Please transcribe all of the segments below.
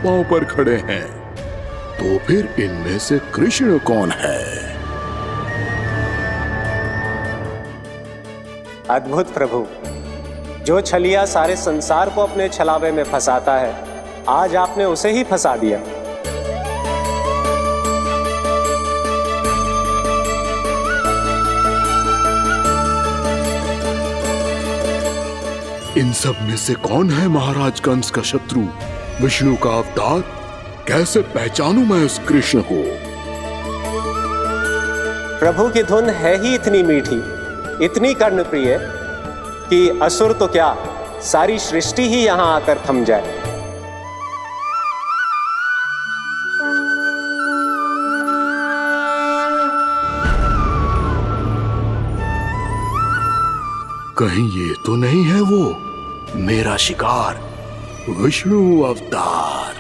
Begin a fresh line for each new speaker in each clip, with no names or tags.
पांव पर खड़े हैं। तो फिर इनमें से कृष्ण कौन है?
अद्भुत प्रभु, जो छलिया सारे संसार को अपने छलावे में फंसाता है, आज आपने उसे ही फंसा दिया।
इन सब में से कौन है महाराज कंस का शत्रु, विष्णु का अवतार? कैसे पहचानूं मैं उस कृष्ण को?
प्रभु की धुन है ही इतनी मीठी, इतनी कर्णप्रिय कि असुर तो क्या, सारी सृष्टि ही यहां आकर थम जाए।
कहीं ये तो नहीं है वो मेरा शिकार, विष्णु अवतार?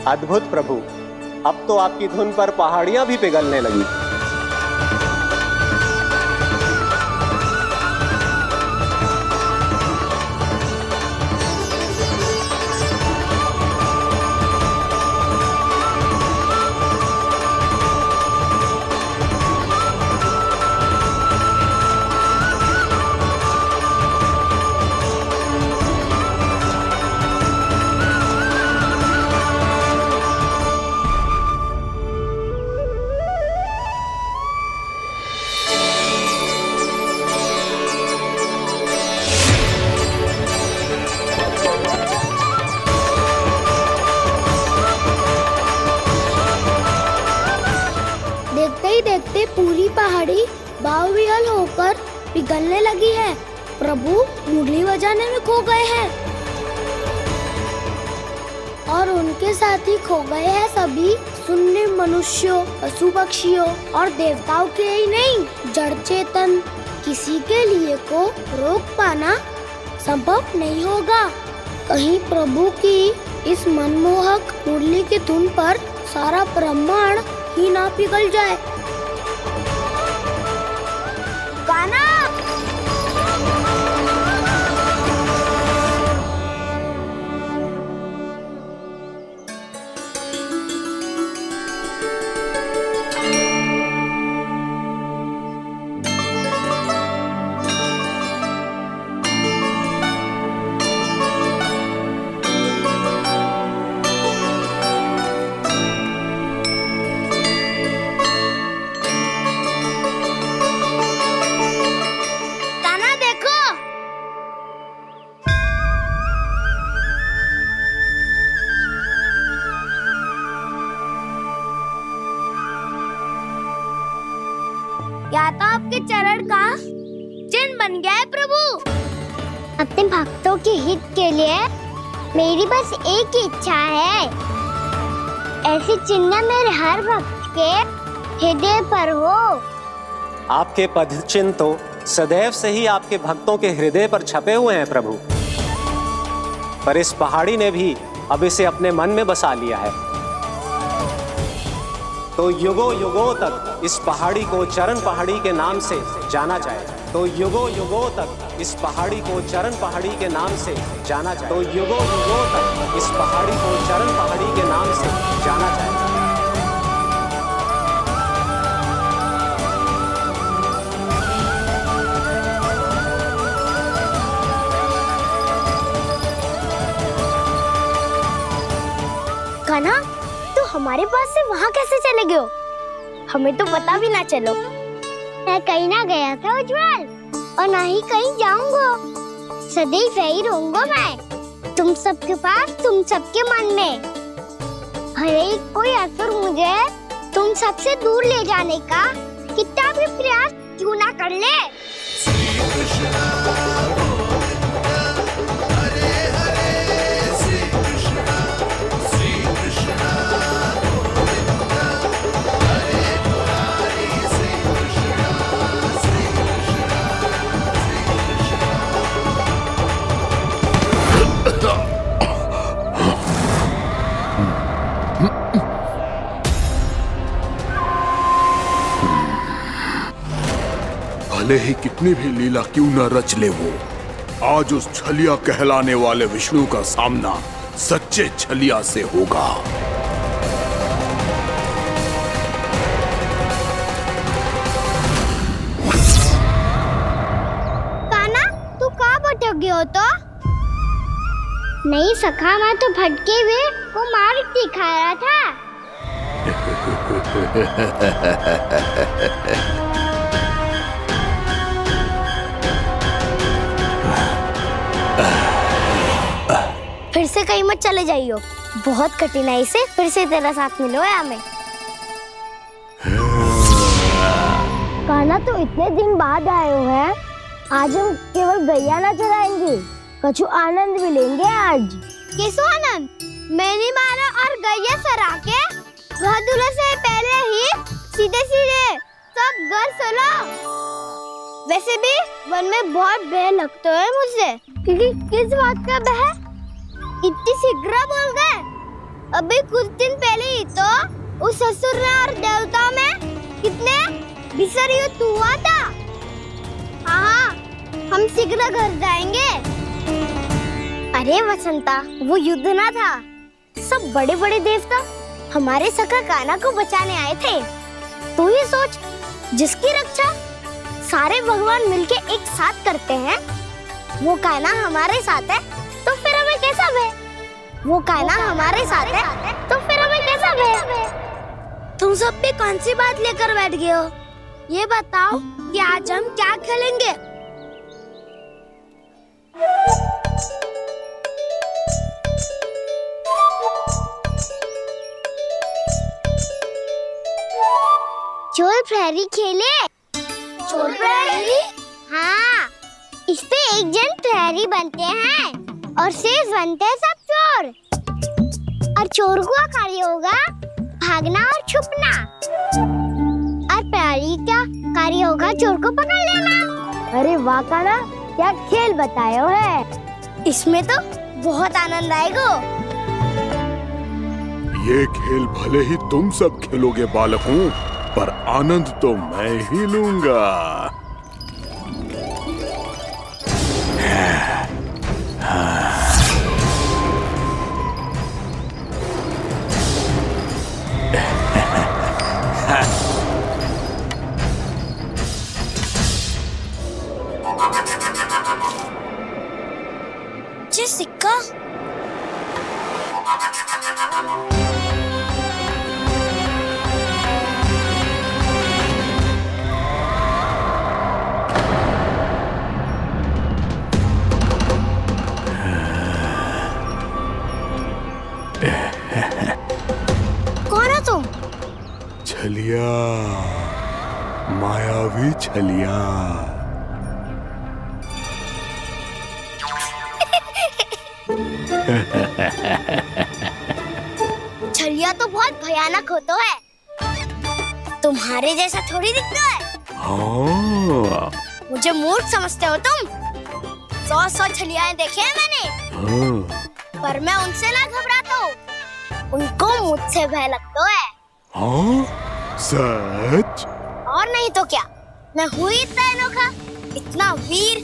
अद्भुत प्रभु, अब तो आपकी धुन पर पहाड़ियां भी पिघलने लगी।
देखते ही देखते पूरी पहाड़ी बाहुविहल होकर पिघलने लगी है। प्रभु मुरली बजाने में खो गए हैं और उनके साथ ही खो गए हैं सभी सुनने मनुष्यों, पशु पक्षियों और देवताओं के ही नहीं, जड़ चेतन किसी के लिए को रोक पाना संभव नहीं होगा। कहीं प्रभु की इस मनमोहक मुरली की धुन पर सारा ब्रह्मांड ही ना पिघल जाए। गाना या तो आपके चरण का चिन्ह बन गया है प्रभु।
अपने भक्तों के हित के लिए मेरी बस एक ही इच्छा है, ऐसी चिन्ह मेरे हर भक्त के हृदय पर हो।
आपके पद चिन्ह तो सदैव से ही आपके भक्तों के हृदय पर छपे हुए हैं प्रभु, पर इस पहाड़ी ने भी अब इसे अपने मन में बसा लिया है। तो युगों युगों तक इस पहाड़ी को चरण पहाड़ी के नाम से जाना जाएगा। तो युगों युगों तक इस पहाड़ी को चरण पहाड़ी के नाम से जाना जाए। तो युगों युगों तक इस पहाड़ी को चरण पहाड़ी के नाम से जाना जाएगा।
कान्हा, तू हमारे पास से वहाँ कैसे चले गए हो? हमें तो पता भी ना चलो। मैं कहीं ना गया था उज्जवल, और ना ही कहीं जाऊंगा। सदैव यही रहूंगा मैं, तुम सबके पास, तुम सबके मन में। भले ही कोई असुर मुझे तुम सबसे दूर ले जाने का कितना भी प्रयास क्यों ना कर ले।
भले ही कितनी भी लीला क्यों न रच ले वो, आज उस छलिया कहलाने वाले विष्णु का सामना सच्चे छलिया से होगा।
कान्हा, तू कहाँ भटक गए हो तो? नहीं सखा, मैं तो भटके हुए वो मार्ग दिखा रहा था। फिर से कहीं मत चले जाइयो, बहुत कठिनाई से फिर से तेरा साथ मिलो है हमें। कान्हा, तो इतने दिन बाद आए हो हैं, आज हम केवल गैया ना चराएंगे, कछु आनंद भी लेंगे आज। किसो आनंद? मैंने मारा और गैया सरा के घर दूल्हे से पहले ही सीधे सीधे सब घर चलो। वैसे भी वन में बहुत भय लगता है मुझसे। क्योंकि किस बात का भय? इतनी शीघ्र बोल गए। अभी कुछ दिन पहले ही तो उस असुर और देवता में कितने भीषण युद्ध हुआ था। हाँ, हम शीघ्र घर जाएंगे। अरे वसंता, वो युद्ध ना था, सब बड़े बड़े देवता हमारे सखा कान्हा को बचाने आए थे। तू ही सोच, जिसकी रक्षा सारे भगवान मिलके एक साथ करते हैं, वो कान्हा हमारे साथ है, तो फिर हमें कैसा भय? वो कान्हा हमारे साथ है, तो फिर हमें कैसा भय? तुम सब भी कौन सी बात लेकर बैठ गए हो? ये बताओ कि आज हम क्या खेलेंगे? चोर प्रहरी खेले। चोर प्रहरी? हाँ, इस पे एक जन प्रहरी बनते हैं और शेष बनते हैं सब चोर। और चोर का कार्य होगा भागना और छुपना, और प्रहरी का कार्य होगा चोर को पकड़ लेना। अरे वाह कान्हा, क्या खेल बताए है। इसमें तो बहुत आनंद आएगा।
ये खेल भले ही तुम सब खेलोगे बालकों, पर आनंद तो मैं ही लूंगा।
सिक्का कौन है तुम?
छलिया, मायावी छलिया।
छलिया तो बहुत भयानक होता है, तुम्हारे जैसा थोड़ी दिखता है।
हाँ।
मुझे मूर्ख समझते हो तुम? 100 छलियाएं देखे हैं मैंने।
हाँ।
पर मैं उनसे ना घबराता हूँ, उनको मुझसे भय लगता है।
हाँ? सच?
और नहीं तो क्या, मैं हूँ इतना अनोखा, इतना वीर।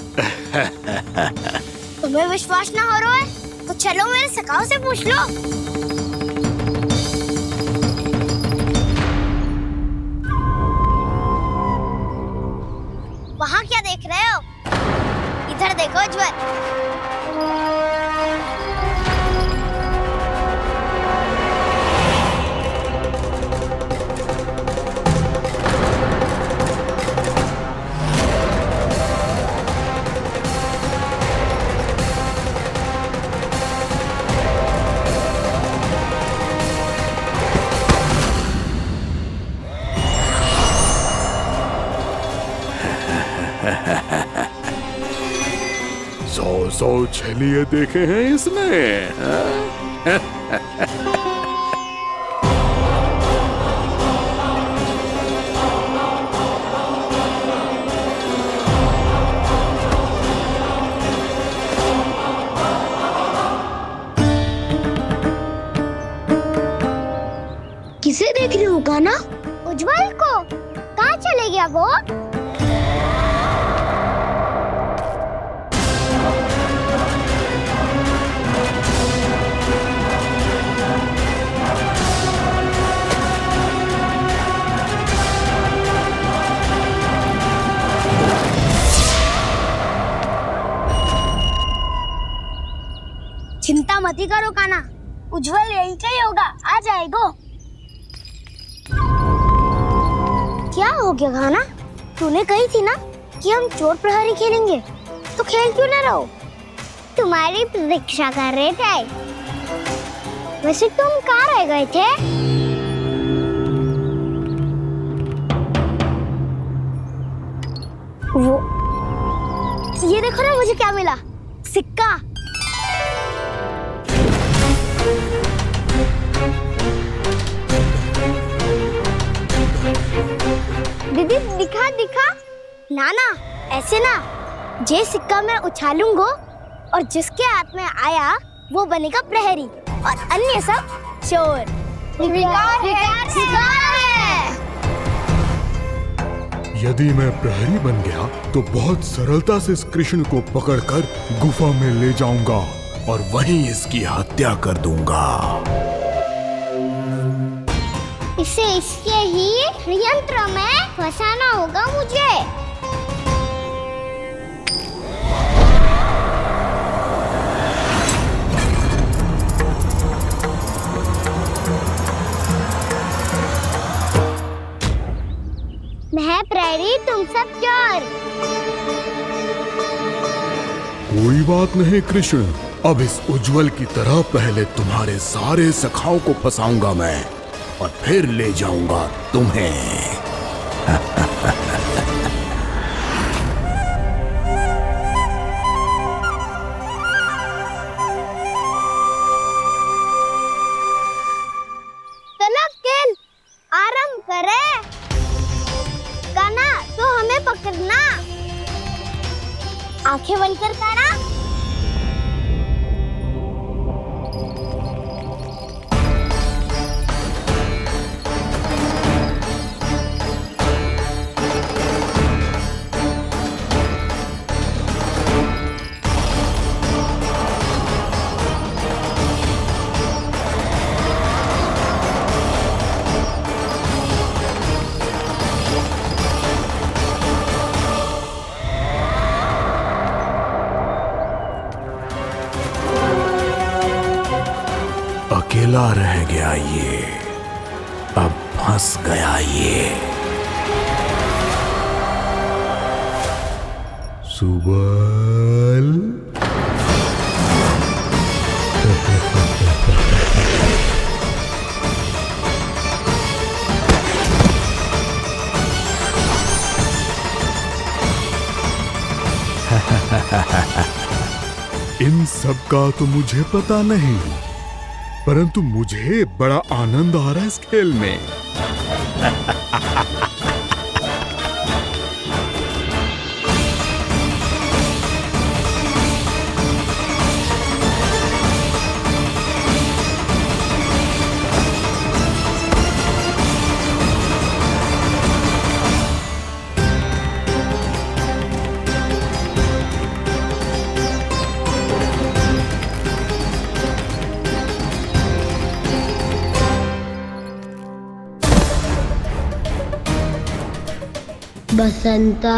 तुम्हें विश्वास ना हो रहा है तो चलो मेरे सखाओं से पूछ लो। वहाँ क्या देख रहे हो? इधर देखो उज्जवल।
सौ छलिए देखे हैं इसने।
किसे देख रही हो कान्हा? उज्जवल को। कहाँ चले गया वो? चिंता मत करो कान्हा, उज्जवल यही का ही होगा, आ जाएगा। क्या हो गया कान्हा? तूने कही थी ना कि हम चोर प्रहरी खेलेंगे, तो खेल क्यों ना रहो? तुम्हारी प्रतीक्षा कर रहे थे। वैसे तुम कहाँ रह गए थे? वो ये देखो ना, मुझे क्या मिला? सिक्का। दीदी दिखा दिखा। ना ना, ऐसे ना। जे सिक्का मैं उछालूंगा और जिसके हाथ में आया वो बनेगा प्रहरी और अन्य सब चोर। शिकार है।
यदि मैं प्रहरी बन गया तो बहुत सरलता से इस कृष्ण को पकड़कर गुफा में ले जाऊंगा और वहीं इसकी हत्या कर दूंगा।
इसे इसके ही यंत्र में फंसाना होगा मुझे। मैं प्रहरी, तुम सब चोर।
कोई बात नहीं कृष्ण, अब इस उज्जवल की तरह पहले तुम्हारे सारे सखाओं को फंसाऊंगा मैं और फिर ले जाऊंगा तुम्हें।
चलो खेल आरंभ करें। कान्हा तो हमें पकड़ना। आंखें बंद कर कान्हा।
अकेला रह गया ये, अब फंस गया ये। सुबल इन सब का तो मुझे पता नहीं, परंतु मुझे बड़ा आनंद आ रहा है इस खेल में।
बसंता,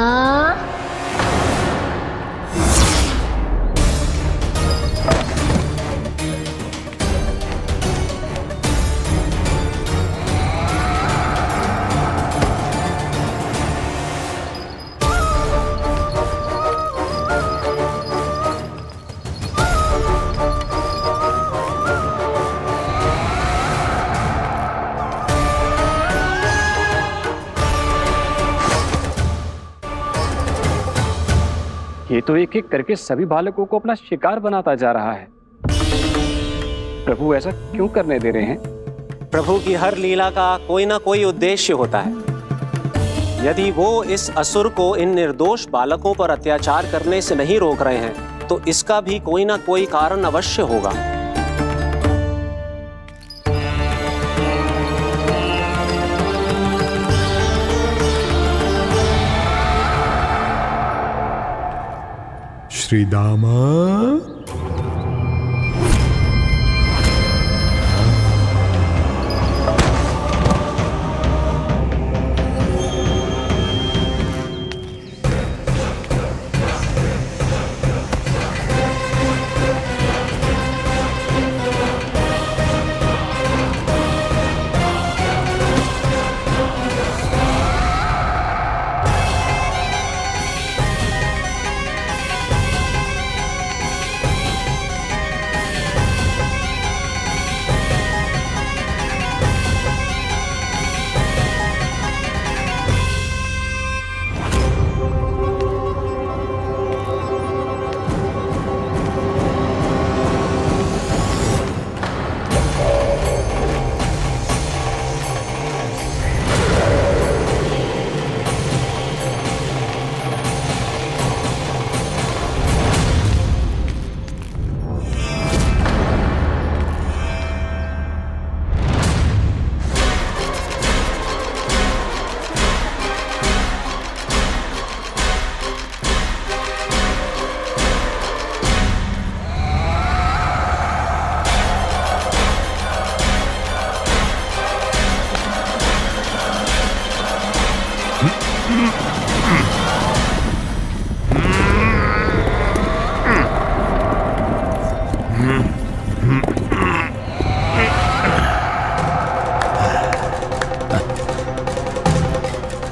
ये तो एक एक करके सभी बालकों को अपना शिकार बनाता जा रहा है। प्रभु ऐसा क्यों करने दे रहे हैं?
प्रभु की हर लीला का कोई ना कोई उद्देश्य होता है। यदि वो इस असुर को इन निर्दोष बालकों पर अत्याचार करने से नहीं रोक रहे हैं तो इसका भी कोई ना कोई कारण अवश्य होगा।
श्री दामा,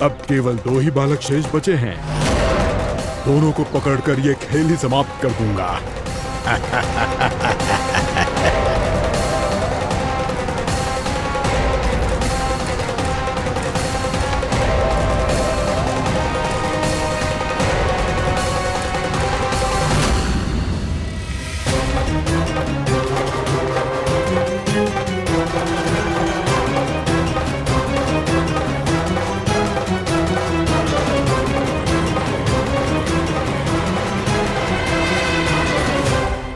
अब केवल 2 ही बालक शेष बचे हैं। दोनों को पकड़कर ये खेल ही समाप्त कर दूंगा।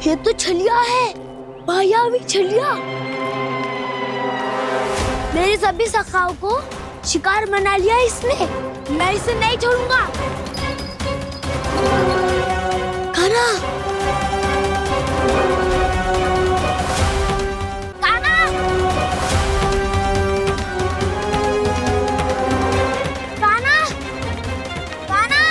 ये तो छलिया है, मायावी छलिया। मेरे सभी सखाओं को शिकार बना लिया इसने। मैं इसे नहीं छोड़ूंगा। कान्हा, कान्हा, कान्हा, कान्हा।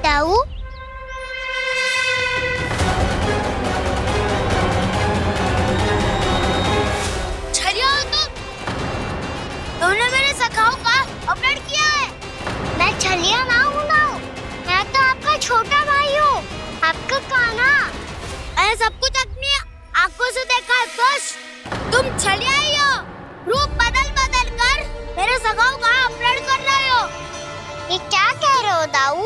ताऊ, छलिया हो तुमने मेरे सखाओं का अपहरण किया है। मैं छलिया ना हूँ ना, मैं तो आपका छोटा भाई हूँ, आपका कान्हा। मैंने सब कुछ अपनी आंखों से देखा है। बस तुम छलिया ही हो, रूप बदल बदल कर मेरे सखाओं का अपहरण कर रहे हो। ये क्या कह रहे हो दाऊ?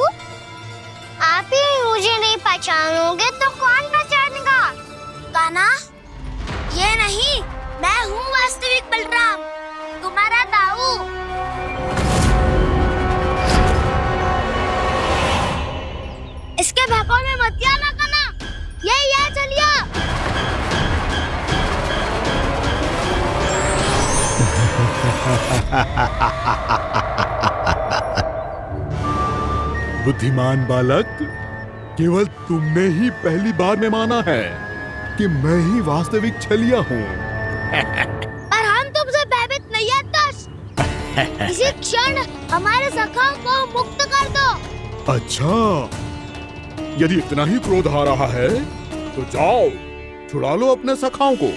आप ही मुझे नहीं पहचानोगे तो कौन पहचानेगा? कान्हा, ये नहीं, मैं हूँ वास्तविक बलराम, तुम्हारा दाऊ। इसके बहकावे में मत आना कान्हा, ये चलिए।
बुद्धिमान बालक, केवल तुमने ही पहली बार में माना है। कि मैं ही वास्तविक छलिया हूँ।
पर हम तुमसे भयभीत नहीं है दस। इसी क्षण हमारे सखाओं को मुक्त कर दो।
अच्छा, यदि इतना ही क्रोध आ रहा है तो जाओ, छुड़ा लो अपने सखाओं को।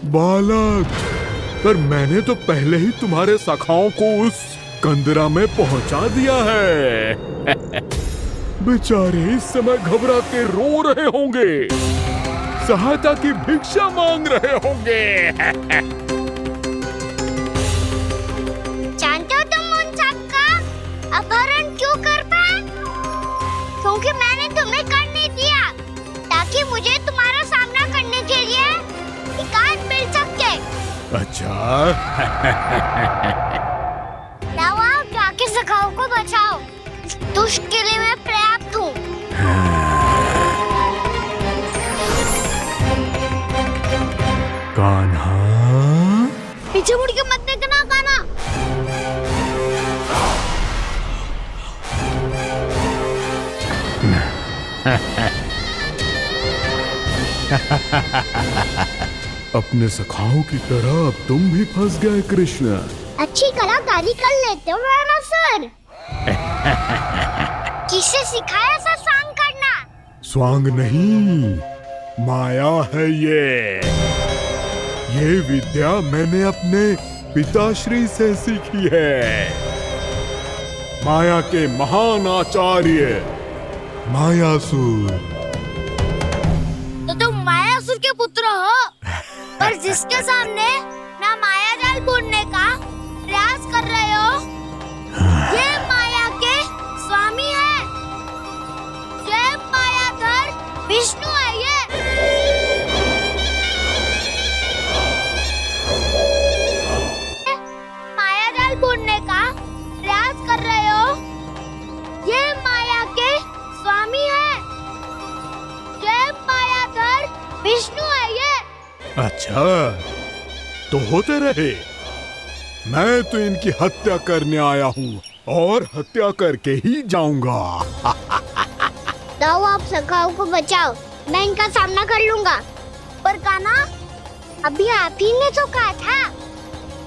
बालक, पर मैंने तो पहले ही तुम्हारे सखाओं को उस कंदरा में पहुंचा दिया है। बेचारे इस समय घबरा के रो रहे होंगे, सहायता की भिक्षा मांग रहे होंगे।
जानते हो तुम उन सबका अपहरण क्यों कर पाए? क्योंकि मैंने तुम्हें कर नहीं दिया, ताकि मुझे तुम्हारा सामना करने के लिए एकांत मिल सके।
अच्छा।
लाओ, आओ, जाके सखाओं को बचाओ। इस दुष्ट के लिए मैं पर्याप्त हूँ।
कान्हा,
पीछे मुड़ के मत देखना कान्हा।
अपने सखाओं की तरह अब तुम भी फंस गए कृष्ण।
अच्छी कलाकारी कर लेते हो रावणासुर। किसे सिखाया ऐसा स्वांग करना?
स्वांग नहीं, माया है ये विद्या मैंने अपने पिताश्री से सीखी है। माया के महान आचार्य मायासुर।
तो तुम मायासुर के पुत्र हो, पर जिसके सामने ना माया जाल बुनने का प्रयास कर रहे हो, ये माया के स्वामी है। ये मायाधर विष्णु है। ये माया जाल बुनने का प्रयास कर रहे हो, ये माया के स्वामी है। ये मायाधर विष्णु है। ये
अच्छा, तो होते रहे। मैं तो इनकी हत्या करने आया हूँ और हत्या करके ही जाऊंगा।
दाओ, आप सखाओं को बचाओ, मैं इनका सामना कर लूंगा। पर कान्हा, अभी आप ही ने तो कहा था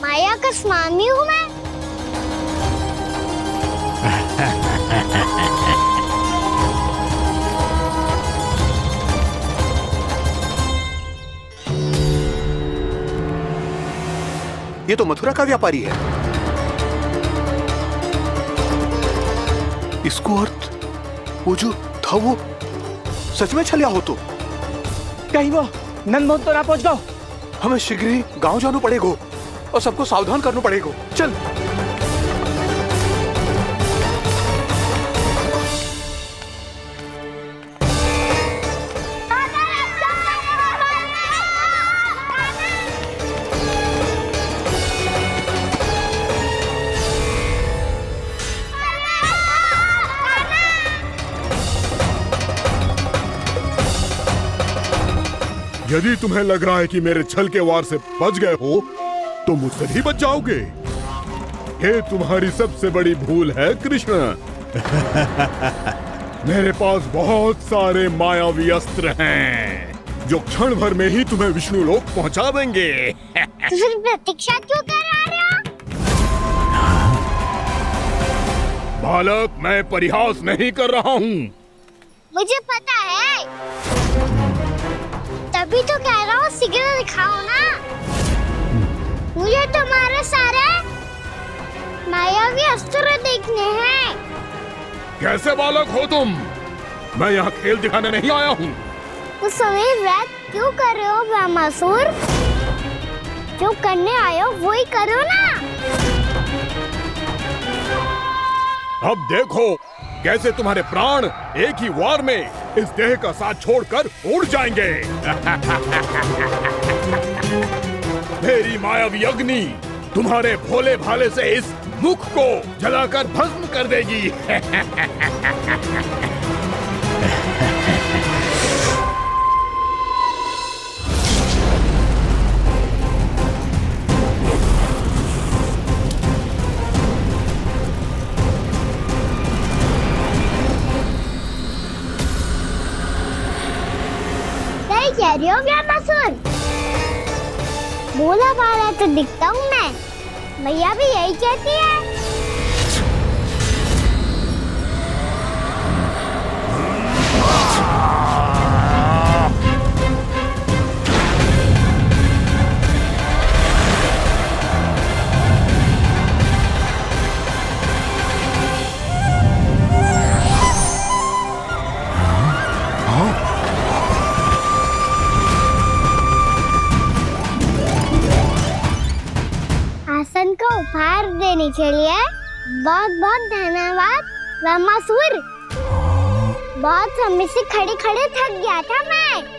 माया का स्वामी हूँ मैं।
ये तो मथुरा का व्यापारी है। इसको अर्थ वो जो था वो सच में छलिया हो तो
कहीं वो नंदमोहन तो ना पहुंच गो।
हमें शीघ्र ही गांव जाना पड़ेगा और सबको सावधान करना पड़ेगा। चल।
यदि तुम्हें लग रहा है कि मेरे छल के वार से बच गए हो तो मुझसे भी बच जाओगे। ये तुम्हारी सबसे बड़ी भूल है कृष्ण। मेरे पास बहुत सारे मायावी अस्त्र हैं जो क्षण भर में ही तुम्हें विष्णु लोक पहुंचा देंगे।
तो फिर प्रतीक्षा क्यों कर रहे हो?
बालक, मैं परिहास नहीं कर रहा हूँ।
मुझे पता है, तभी तो कह रहा हूँ शीघ्र दिखाओ ना। मुझे तुम्हारे सारे मायावी अस्त्र देखने हैं।
कैसे बालक हो तुम? मैं यहाँ खेल दिखाने नहीं आया हूँ।
तो सवेर रात क्यों कर रहे हो ब्रह्मासुर? जो करने आए हो वो ही करो ना।
अब देखो कैसे तुम्हारे प्राण एक ही वार में इस देह का साथ छोड़कर उड़ जाएंगे। मेरी मायावी अग्नि तुम्हारे भोले भाले से इस मुख को जलाकर भस्म कर देगी।
सही कह रही हो ब्रह्मासुर। भोला भाला तो दिखता हूँ मैं, मैया भी यही कहती है। आसन को उपहार देने के लिए बहुत बहुत धन्यवाद ब्रह्मासुर। बहुत समय से खड़े खड़े थक गया था मैं।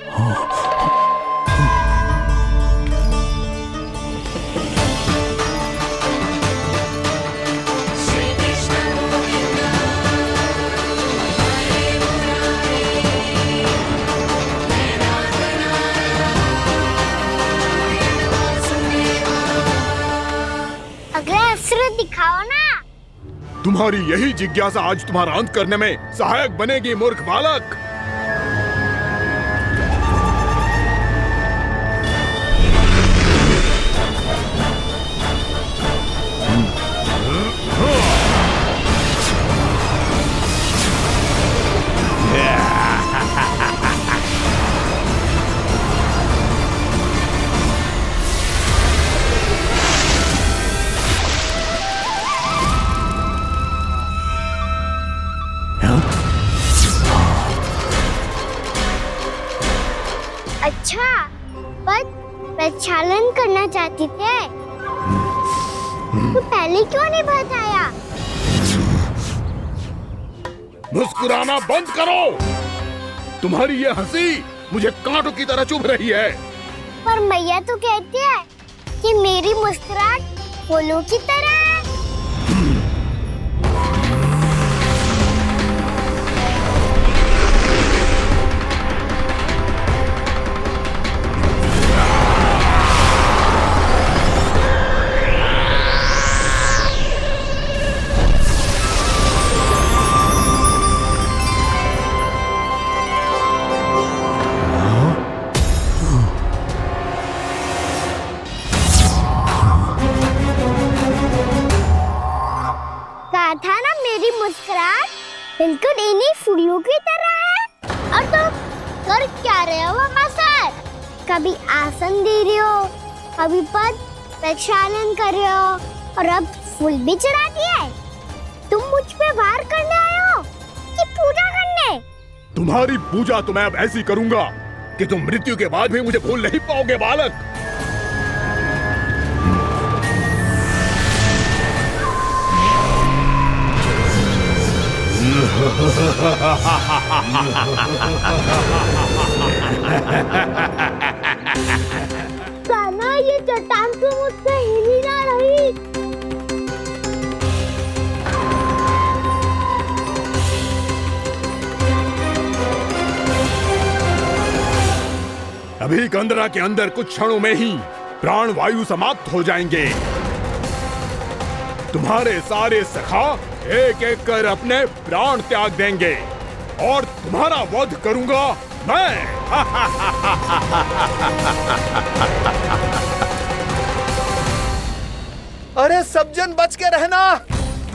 अगला अस्त्र दिखाओ ना।
तुम्हारी यही जिज्ञासा आज तुम्हारा अंत करने में सहायक बनेगी मूर्ख बालक।
अच्छा, पर प्रक्षालन करना चाहती थे तो पहले क्यों नहीं बताया?
मुस्कुराना बंद करो। तुम्हारी ये हंसी मुझे कांटों की तरह चुभ रही है।
पर मैया तो कहती है कि मेरी मुस्कुराहट फूलों की तरह है। था ना मेरी मुस्कुराहट बिल्कुल इन्हीं फूलों की तरह है। और तुम कर क्या रहे हो ब्रह्मासुर? कभी आसन दे रहे हो, कभी पद प्रक्षालन कर रहे हो और अब फूल भी चढ़ा दिए। तुम मुझ पे वार करने आए हो कि पूजा करने?
तुम्हारी पूजा तो मैं अब ऐसी करूंगा कि तुम मृत्यु के बाद भी मुझे भूल नहीं पाओगे बालक।
कान्हा, ये चट्टान तो मुझसे हिल ही ना रही।
अभी कंदरा के अंदर कुछ क्षणों में ही प्राण वायु समाप्त हो जाएंगे। तुम्हारे सारे सखा एक एक कर अपने प्राण त्याग देंगे और तुम्हारा वध करूंगा मैं।
अरे सब जन बच के रहना।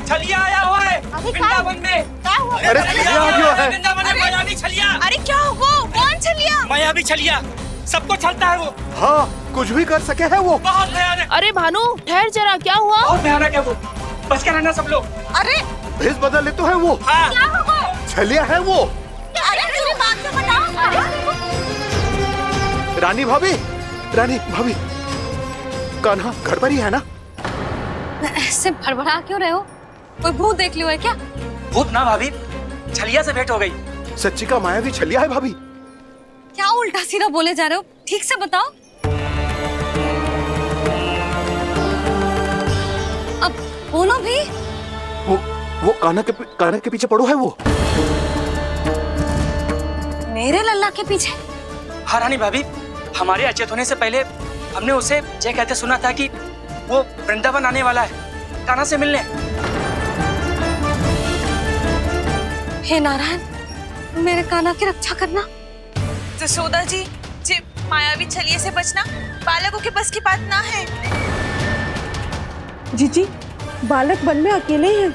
छलिया आया हुआ है वृंदावन में।
अरे छलिया आ गया है।
वृंदावन में मायावी छलिया।
अरे क्या हुआ? कौन छलिया?
मायावी छलिया, सबको छलता है वो।
हाँ, कुछ भी कर सके है वो।
बहुत भयानक।
अरे भानु, ठहर जरा, क्या हुआ?
बहुत भयानक है वो, बच के रहना सब लोग।
अरे
भेष बदल ले तो है वो।
हाँ।
छलिया है वो।
अरे मेरी बात तो बताओ।
रानी भाभी, रानी भाभी, कान्हा घर पर ही है ना?
ऐसे भड़बड़ा क्यों रहे हो? कोई भूत देख लियो है क्या?
भूत ना भाभी, छलिया से भेंट हो गई।
सच्ची का मायावी छलिया है भाभी।
क्या उल्टा सीधा बोले जा रहे हो? ठीक से बताओ। अब बोलो भी।
वो कान्हा के पीछे पड़ो है वो।
मेरे लल्ला के पीछे?
हाँ रानी भाभी, हमारे अचेत होने से पहले हमने उसे ये कहते सुना था कि वो वृंदावन आने वाला है कान्हा से मिलने।
हे नारायण, मेरे कान्हा की रक्षा करना।
जसोदा जी, मायावी छलिए से बचना बालकों के बस की बात ना है।
जीजी, बालक वन में अकेले हैं।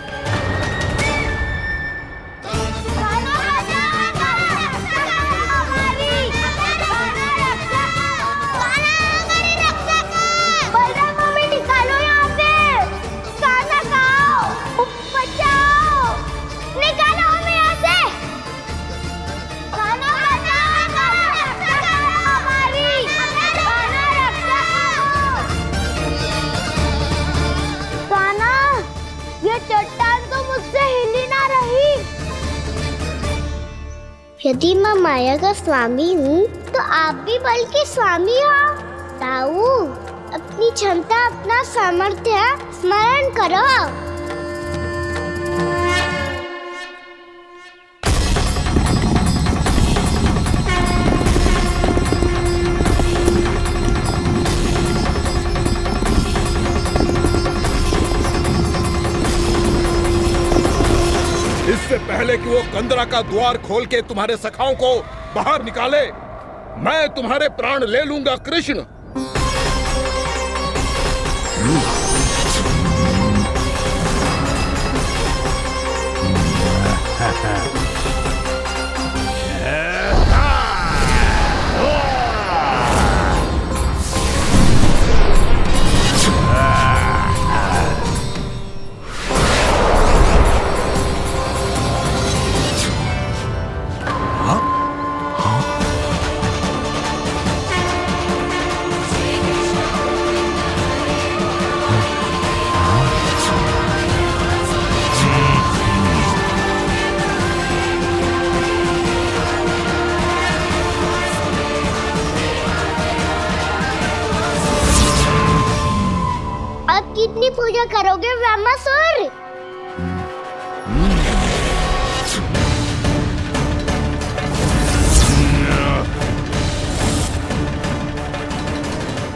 यदि मैं माया का स्वामी हूँ तो आप भी बल के स्वामी हो। ताऊ, अपनी क्षमता, अपना सामर्थ्य स्मरण करो।
इससे पहले कि वो कंदरा का द्वार खोल के तुम्हारे सखाओं को बाहर निकाले, मैं तुम्हारे प्राण ले लूंगा कृष्ण।
कितनी पूजा करोगे ब्रह्मासुर?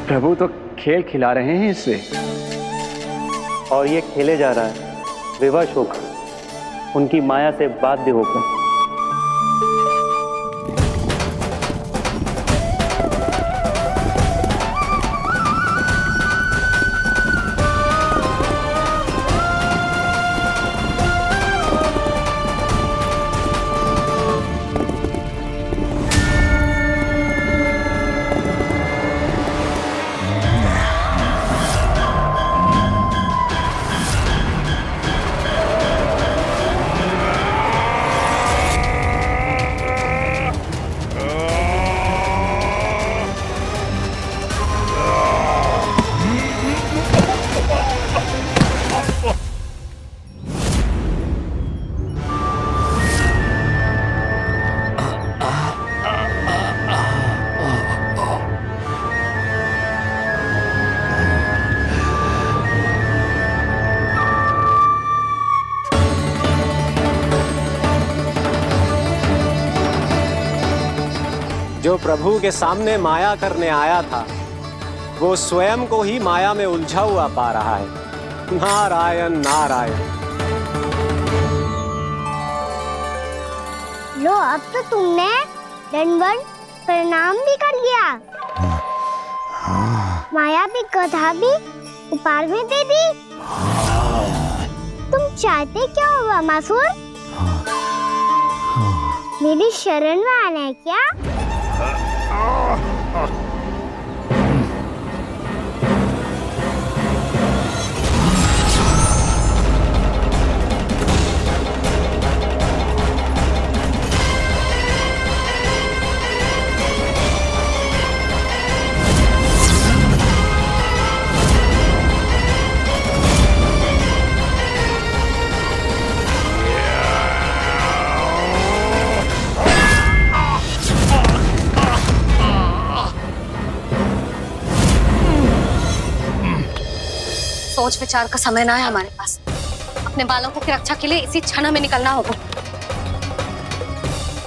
प्रभु तो खेल खिला रहे हैं इससे,
और ये खेले जा रहा है विवश होकर, उनकी माया से बाध्य होकर। जो प्रभु के सामने माया करने आया था, वो स्वयं को ही माया में उलझा हुआ पा रहा है। नारायण नारायण।
लो, अब तो तुमने दंडवत प्रणाम भी कर लिया, माया भी, कथा भी, उपहार भी दे दी। तुम चाहते क्या हो ब्रह्मासुर? मेरी शरण में आना है क्या?
सोच विचार का समय ना है हमारे पास। अपने बालकों की रक्षा के लिए इसी क्षण में निकलना होगा।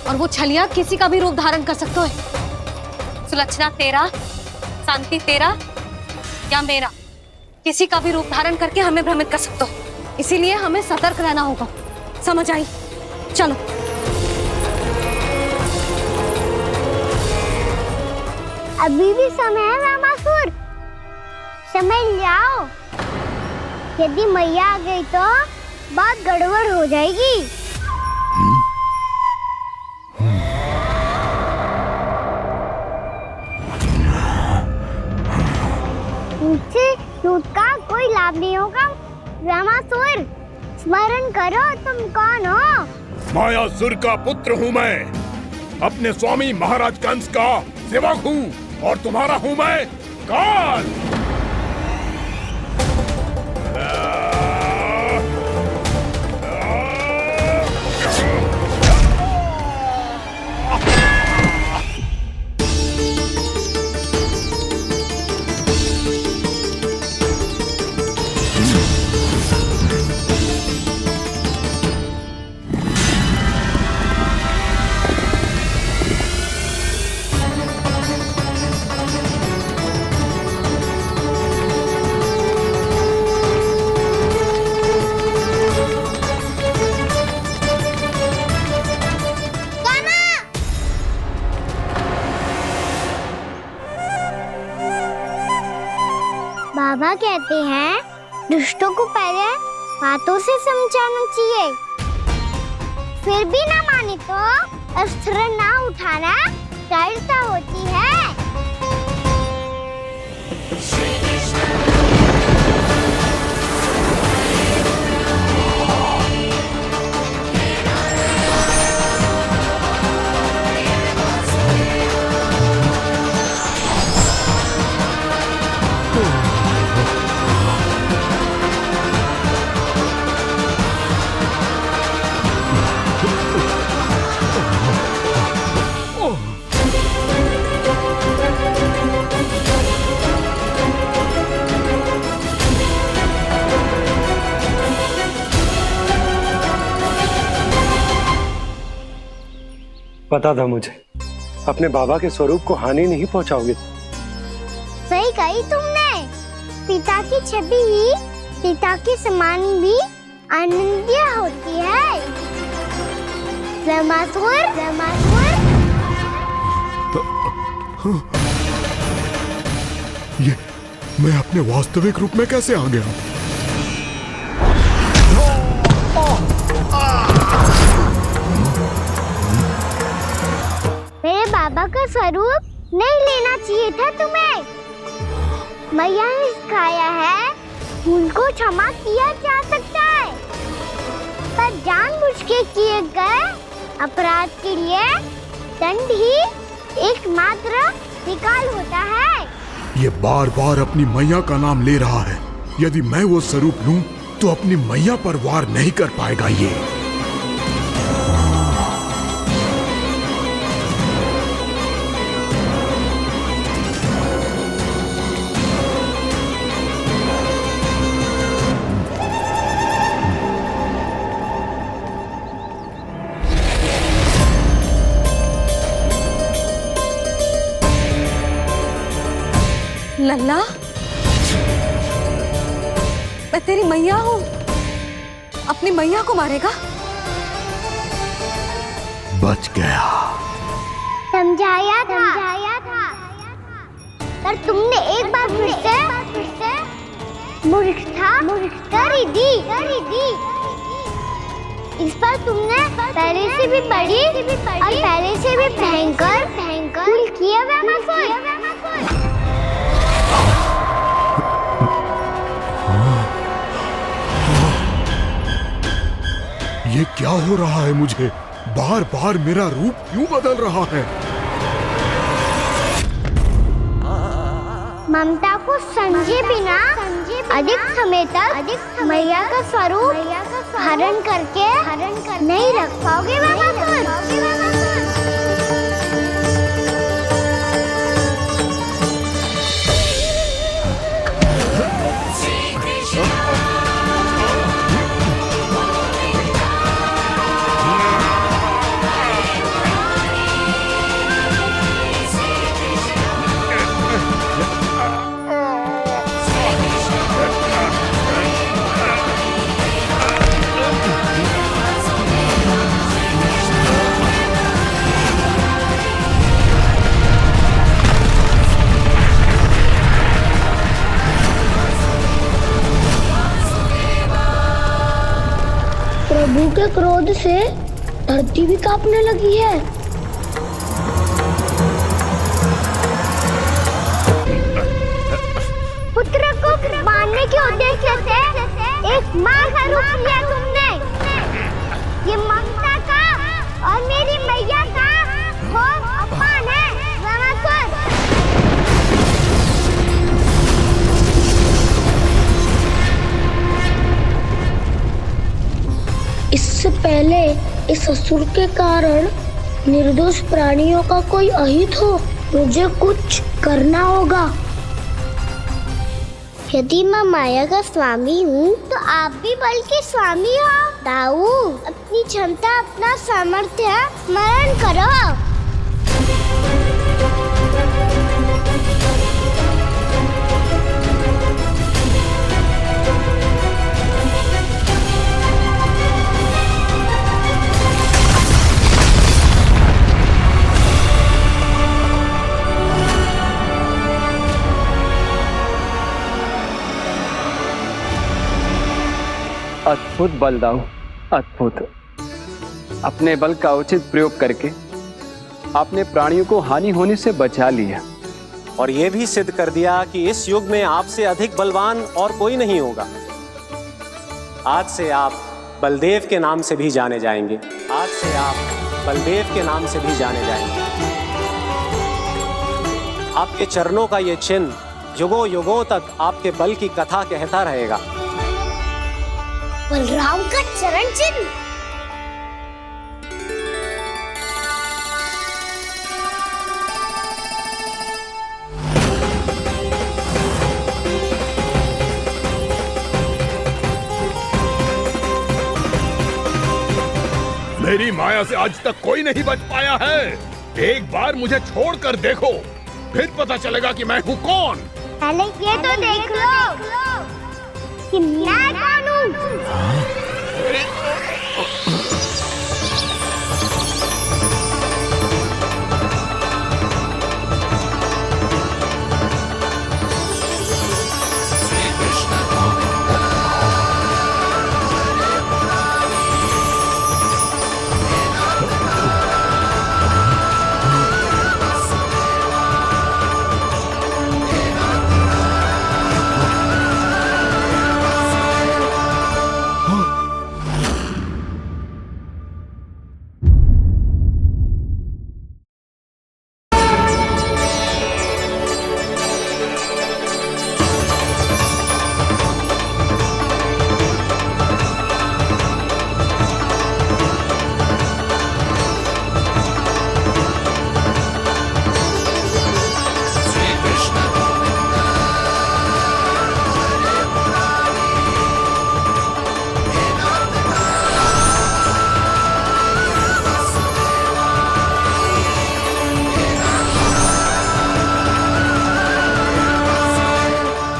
और वो छलिया किसी का भी रूप धारण कर सकते हैं। सुलक्षणा तेरा, शांति तेरा या मेरा, किसी का भी रूप धारण करके हमें भ्रमित कर सकते हो। इसीलिए हमें सतर्क रहना होगा। समझ आई? चलो।
अभी भी समय है रामासुर, समझ जाओ। यदि मैया आ गई तो बात गड़बड़ हो जाएगी। मुझसे दूध का कोई लाभ नहीं होगा। रामासुर, स्मरण करो तुम कौन हो।
मायासुर का पुत्र हूँ मैं, अपने स्वामी महाराज कंस का सेवक हूँ, और तुम्हारा हूँ मैं काल।
बाबा कहते हैं दुष्टों को पहले बातों से समझाना चाहिए, फिर भी ना माने तो अस्त्र ना उठाना दृढ़ता होती है।
पता था मुझे, अपने बाबा के स्वरूप को हानि नहीं पहुंचाओगे।
सही कही तुमने। पिता की छवि ही पिता के समान भी आनंदीय होती है। रामासुर, रामासुर।
ये मैं अपने वास्तविक रूप में कैसे आ गया?
मेरे बाबा का स्वरूप नहीं लेना चाहिए था तुम्हें। मैया ने सिखाया है भूल को क्षमा किया जा सकता है, पर जानबूझ के किए गए अपराध के लिए दंड ही एकमात्र विकल्प होता है।
ये बार बार अपनी मैया का नाम ले रहा है। यदि मैं वो स्वरूप लूं तो अपनी मैया पर वार नहीं कर पाएगा ये।
लल्ला, मैं तेरी मैया हूँ, अपनी मैया को मारेगा?
बच गया।
समझाया था, पर तुमने एक बार फिर से मूर्खता कर ही दी। इस पर तुमने पहले से भी बड़ी और पहले से भी भयंकर भूल किया रामासुर।
ये क्या हो रहा है मुझे? बार बार मेरा रूप क्यों बदल रहा है?
ममता को समझे बिना अधिक समय तक मैया का स्वरूप हरण करके नहीं रख पाओगे रामासुर।
प्रभु के क्रोध से धरती भी कांपने लगी है।
पुत्र को मारने के उद्देश्य से एक माँ का रूप लिया तुमने। ये ममता का और मेरी मैया का घोर अपमान है रावणासुर।
इससे पहले इस असुर के कारण निर्दोष प्राणियों का कोई अहित हो, मुझे कुछ करना होगा।
यदि मैं माया का स्वामी हूँ तो आप भी बल के स्वामी हो। दाऊ, अपनी क्षमता, अपना सामर्थ्य स्मरण करो।
अद्भुत बल दाऊ, अद्भुत। अपने बल का उचित प्रयोग करके आपने प्राणियों को हानि होने से बचा लिया
और ये भी सिद्ध कर दिया कि इस युग में आपसे अधिक बलवान और कोई नहीं होगा। आज से आप बलदेव के नाम से भी जाने जाएंगे। आज से आप बलदेव के नाम से भी जाने जाएंगे। आपके चरणों का ये चिन्ह युगों युगों तक आपके बल की कथा कहता रहेगा।
बलराम का चरण चिन्ह।
मेरी माया से आज तक कोई नहीं बच पाया है। एक बार मुझे छोड़कर देखो, फिर पता चलेगा कि मैं हूँ कौन।
पहले ये तो देख लो कि मैं कौन हूँ।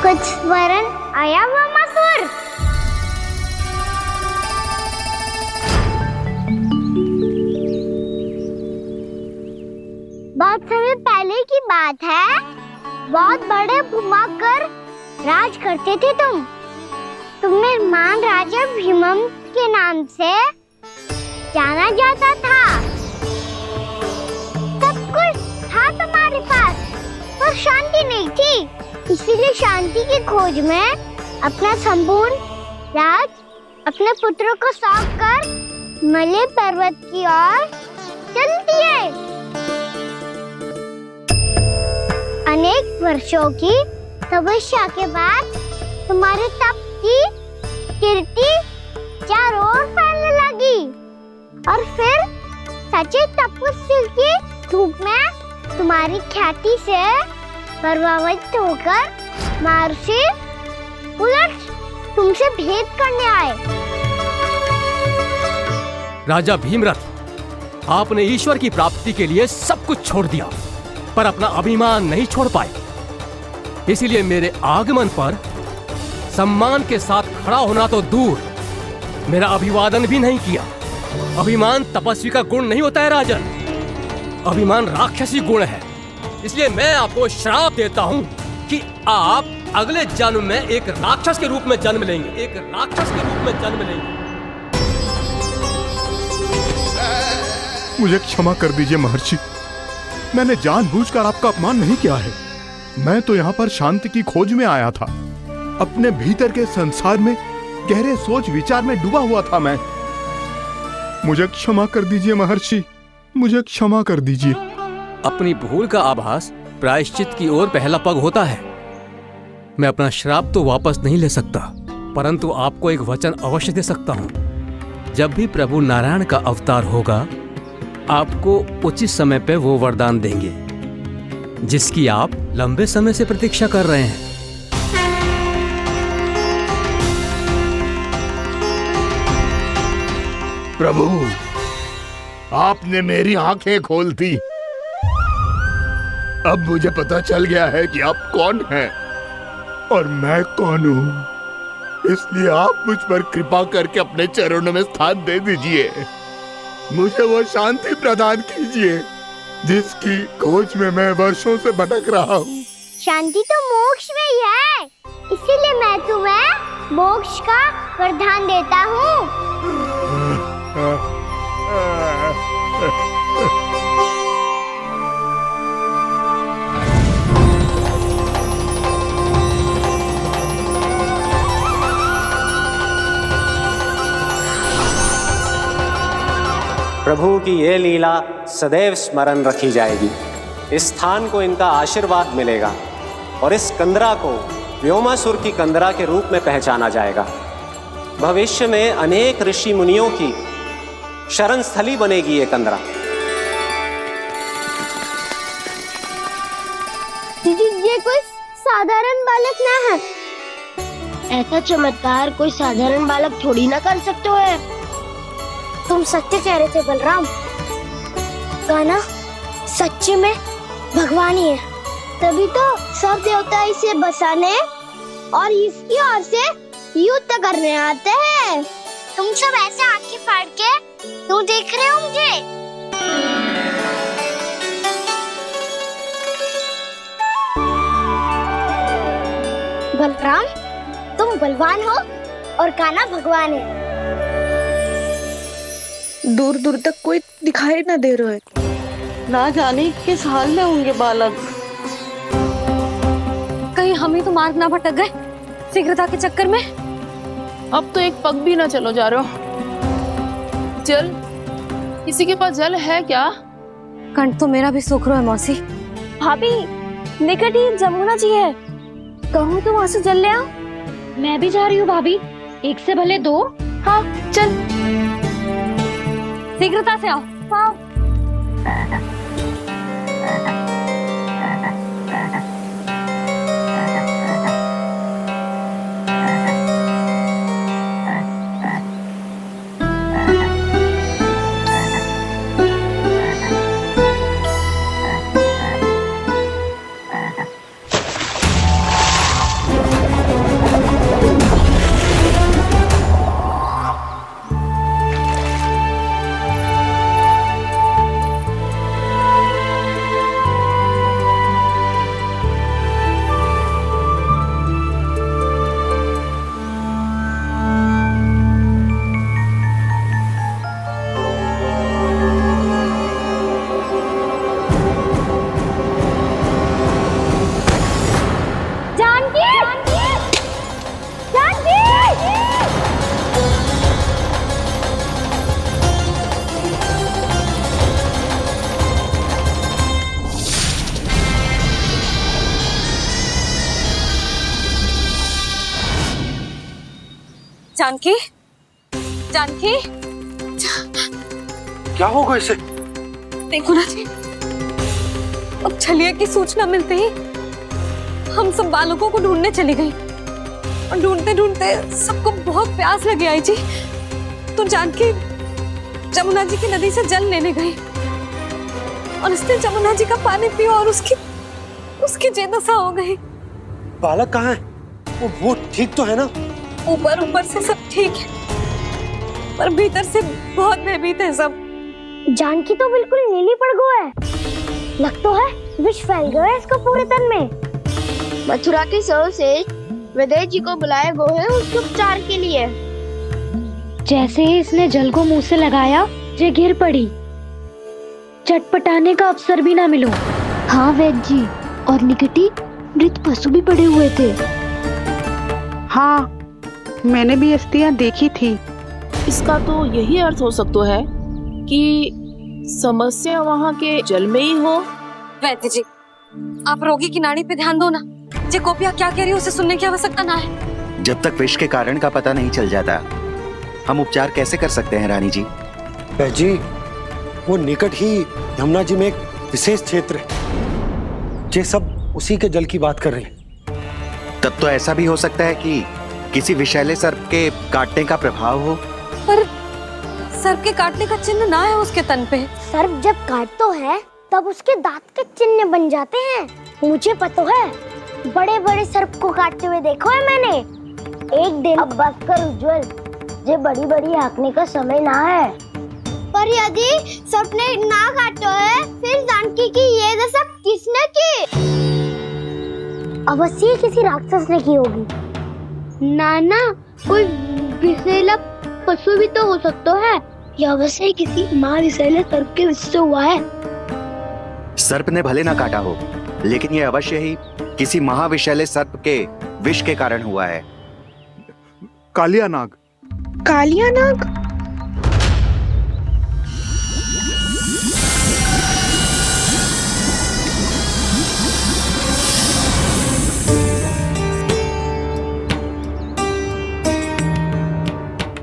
कुछ स्मरण आया वामासुर? बहुत समय पहले की बात है। बहुत बड़े भूमाकर राज करते थे तुम। तुम्हें मान राजा भीमम के नाम से जाना जाता था। सब कुछ था तुम्हारे पास, पर शांति नहीं थी। इसीलिए शांति की खोज में अपना संपूर्ण राज अपने पुत्रों को सौंप कर मलय पर्वत की ओर चल दिए। अनेक वर्षों की तपस्या के बाद तुम्हारे तप की कीर्ति चारों ओर फैलने लगी और फिर सच्चे तपस्वी की धूप में तुम्हारी ख्याति से प्रभावित होकर महर्षि उलट तुमसे भेंट करने आए।
राजा भीमरथ, आपने ईश्वर की प्राप्ति के लिए सब कुछ छोड़ दिया, पर अपना अभिमान नहीं छोड़ पाए। इसीलिए मेरे आगमन पर सम्मान के साथ खड़ा होना तो दूर, मेरा अभिवादन भी नहीं किया। अभिमान तपस्वी का गुण नहीं होता है राजन, अभिमान राक्षसी गुण है। इसलिए मैं आपको श्राप देता हूं कि आप अगले जन्म में एक राक्षस के रूप में जन्म लेंगे, एक राक्षस के रूप में जन्म लेंगे।
मुझे क्षमा कर दीजिए महर्षि, मैंने जानबूझकर आपका अपमान नहीं किया है। मैं तो यहाँ पर शांति की खोज में आया था। अपने भीतर के संसार में गहरे सोच विचार में डूबा हुआ था मैं। मुझे क्षमा कर दीजिए महर्षि, मुझे क्षमा कर दीजिए।
अपनी भूल का आभास प्रायश्चित की ओर पहला पग होता है। मैं अपना श्राप तो वापस नहीं ले सकता, परंतु आपको एक वचन अवश्य दे सकता हूं। जब भी प्रभु नारायण का अवतार होगा, आपको उचित समय पे वो वरदान देंगे जिसकी आप लंबे समय से प्रतीक्षा कर रहे हैं।
प्रभु, आपने मेरी आंखें खोल दी। अब मुझे पता चल गया है कि आप कौन हैं और मैं कौन हूं। इसलिए आप मुझ पर कृपा करके अपने चरणों में स्थान दे दीजिए। मुझे वो शांति प्रदान कीजिए जिसकी खोज में मैं वर्षों से भटक रहा हूँ।
शांति तो मोक्ष में ही है, इसीलिए मैं तुम्हें मोक्ष का वरदान देता हूँ।
प्रभु की ये लीला सदैव स्मरण रखी जाएगी। इस स्थान को इनका आशीर्वाद मिलेगा और इस कंदरा को व्योमासुर की कंदरा के रूप में पहचाना जाएगा। भविष्य में अनेक ऋषि मुनियों की शरण स्थली बनेगी ये कंदरा।
दीदी, ये कोई साधारण बालक ना है। ऐसा चमत्कार कोई साधारण बालक थोड़ी ना कर सकते है। तुम सत्य कह रहे थे बलराम, कान्हा सच्चे में भगवान ही है। तभी तो सब देवता इसे बसाने और इसकी ओर से युद्ध करने आते हैं। तुम सब ऐसे आंखें फाड़ के क्यों देख रहे हो मुझे? बलराम, तुम बलवान हो और कान्हा भगवान है।
दूर दूर तक कोई दिखाई न दे रहा है। ना जाने किस हाल में होंगे बालक।
कहीं हम ही तो मार्ग ना भटक गए शीघ्रता के चक्कर में।
अब तो एक पग भी ना चलो जा रहे हो। जल, किसी के पास जल है क्या?
कंठ तो मेरा भी सूख रहा है मौसी।
भाभी, निकट ही जमुना जी है, कहूँ तो वहाँ से जल ले आओ। मैं भी जा रही हूँ भाभी, एक से भले दो। हाँ चल,
शीघ्रता से आओ।
हाँ।
जानकी, जानकी,
क्या होगा इसे?
देखो ना जी, अब छलिया की सूचना मिलते ही हम सब बालकों को ढूंढने चली गई और ढूंढते ढूंढते सबको बहुत प्यास लगी आई जी। तो जानकी जमुना जी की नदी से जल लेने गई और उसने जमुना जी का पानी पिया और उसकी जेदशा हो गई।
बालक कहाँ है? वो ठीक तो है ना?
ऊपर से सब ठीक है, पर भीतर से बहुत भयभीत है सब।
जानकी तो बिल्कुल नीली पड़ गया है, लग तो है विष फैल गया है इसका पूरे तन में। मथुरा के सर्वश्रेष्ठ विदेह जी को बुलाए गए हैं उसके उपचार के लिए।
जैसे ही इसने जल को मुंह से लगाया,
जे गिर पड़ी, चटपटाने का अवसर भी ना मिलो। हाँ वैद्य जी, और निकटी मृत पशु भी पड़े हुए थे।
हाँ, मैंने भी अस्थियां देखी थी।
इसका तो यही अर्थ हो सकता है कि समस्या वहाँ के जल में ही हो।
वैद्य जी, आप रोगी की नाड़ी पे ध्यान दो ना। जे गोपिया क्या कह रही है उसे सुनने की आवश्यकता ना है।
जब तक विष के कारण का पता नहीं चल जाता, हम उपचार कैसे कर सकते हैं रानी जी?
जी, वो निकट ही यमुना जी में एक विशेष क्षेत्र है, ये सब उसी के जल की बात कर रहे हैं।
तब तो ऐसा भी हो सकता है कि किसी विषैले सर्प के काटने का प्रभाव हो।
पर सर्प के काटने का चिन्ह ना है उसके तन पे।
सर्प जब काटता है तब उसके दांत के चिन्ह बन जाते हैं। मुझे पता है, बड़े बड़े सर्प को काटते हुए देखो है मैंने। एक दिन अब बस कर उज्जवल, ये बड़ी बड़ी हाँकने का समय ना है।
पर यदि सर्प ने ना काटा है, फिर जानकी की ये दशा किसने की?
अवश्य किसी राक्षस ने की होगी।
नाना, कोई विषैला पशु भी तो हो सकता है। यह अवश्य किसी महाविषैले सर्प के विष से हुआ है।
सर्प ने भले ना काटा हो, लेकिन यह अवश्य ही किसी महाविषैले सर्प के विष के कारण हुआ है।
कालिया नाग।
कालिया नाग?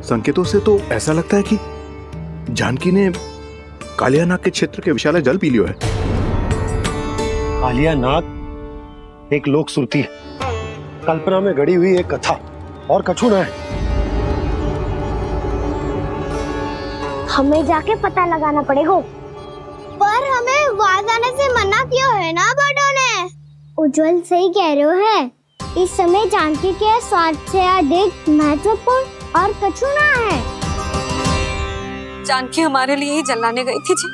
संकेतों से तो ऐसा लगता है कि जानकी ने कालिया नाग के क्षेत्र के विशाल जल पी लियो है।
कालिया नाग एक लोक श्रुति है, कल्पना में गढ़ी हुई एक कथा, और कछु ना है।
हमें जाके पता लगाना पड़ेगा।
पर हमें वहां जाने से मना किया है ना बड़ों ने।
उज्जवल सही कह रहे हो है। इस समय जानकी के स्वार्थ से अधिक महत्वपूर्ण और कछु ना है।
जानकी हमारे लिए ही जलाने गई थी जी।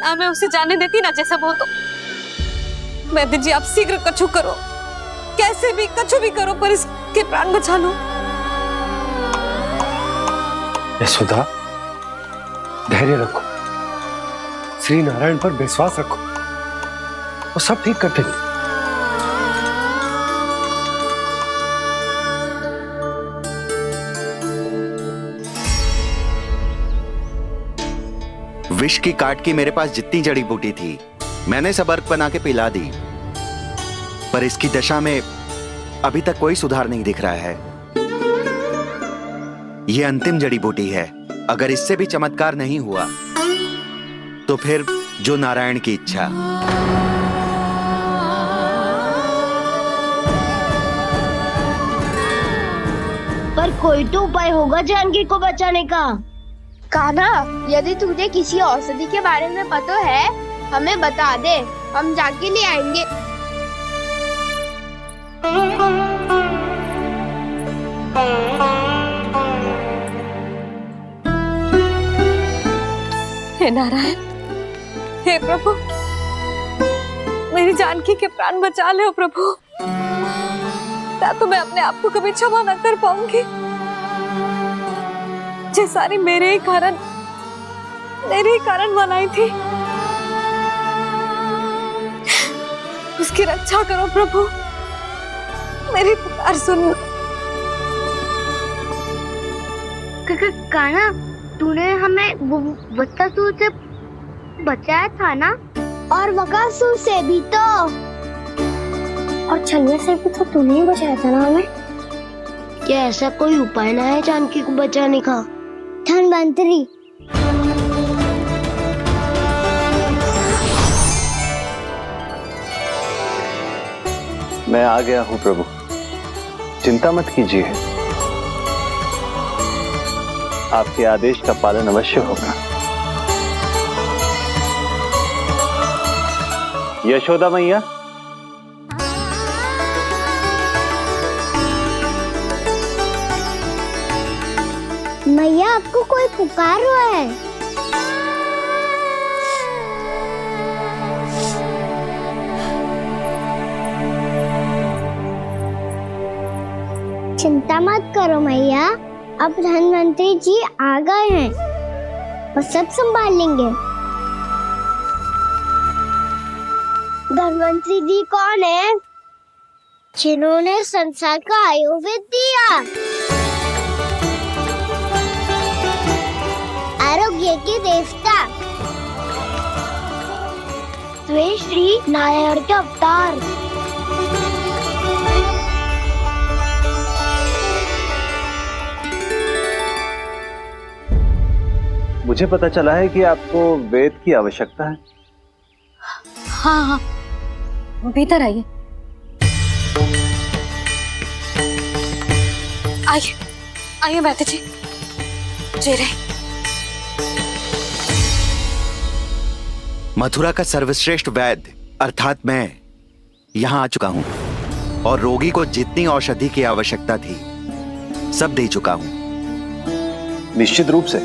ना मैं उसे जाने देती ना जैसा वो तो। वैद्य जी, आप शीघ्र कछु करो, कैसे भी कछु भी करो, पर इसके प्राण बचा लो।
यशोदा, धैर्य रखो, श्री नारायण पर विश्वास रखो, वो सब ठीक कर देंगे।
विष की काट की मेरे पास जितनी जड़ी बूटी थी, मैंने सब अर्क बना के पिला दी, पर इसकी दशा में अभी तक कोई सुधार नहीं दिख रहा है। यह अंतिम जड़ी बूटी है। अगर इससे भी चमत्कार नहीं हुआ, तो फिर जो नारायण की इच्छा।
पर कोई तो उपाय होगा जानकी को बचाने का।
कान्हा, यदि तुझे किसी औषधि के बारे में पता है, हमें बता दे, हम जाके ले आएंगे।
हे नारायण, हे प्रभु, मेरी जानकी के प्राण बचा ले प्रभु। क्या तो मैं अपने आप को कभी क्षमा न कर पाऊंगी। ये सारी मेरे ही कारण बनाई थी। उसकी रक्षा करो प्रभु, मेरी पुकार सुनो।
कान्हा, तूने हमें बकासुर से बचाया था ना? और बकासुर से भी तो,
और छलिया से भी तो तूने ही बचाया था ना हमें। क्या ऐसा कोई उपाय ना है जानकी को बचाने का? धन्वंतरी,
मैं आ गया हूं प्रभु, चिंता मत कीजिए, आपके आदेश का पालन अवश्य होगा। यशोदा मैया,
मैया आपको कोई पुकार रहा है। चिंता मत करो मैया, अब धन्वंतरी जी आ गए हैं। वो सब संभाल लेंगे। धन्वंतरी जी कौन है? जिन्होंने संसार का आयुर्वेद दिया, आरोग्य के देवता, वे श्री नारायण के अवतार।
मुझे पता चला है कि आपको वेद की आवश्यकता है।
हाँ हाँ, भीतर आइए। आइए आइए बैठे जी। जी रहे।
मथुरा का सर्वश्रेष्ठ वैद्य अर्थात मैं यहाँ आ चुका हूँ और रोगी को जितनी औषधि की आवश्यकता थी सब दे चुका हूँ।
निश्चित रूप से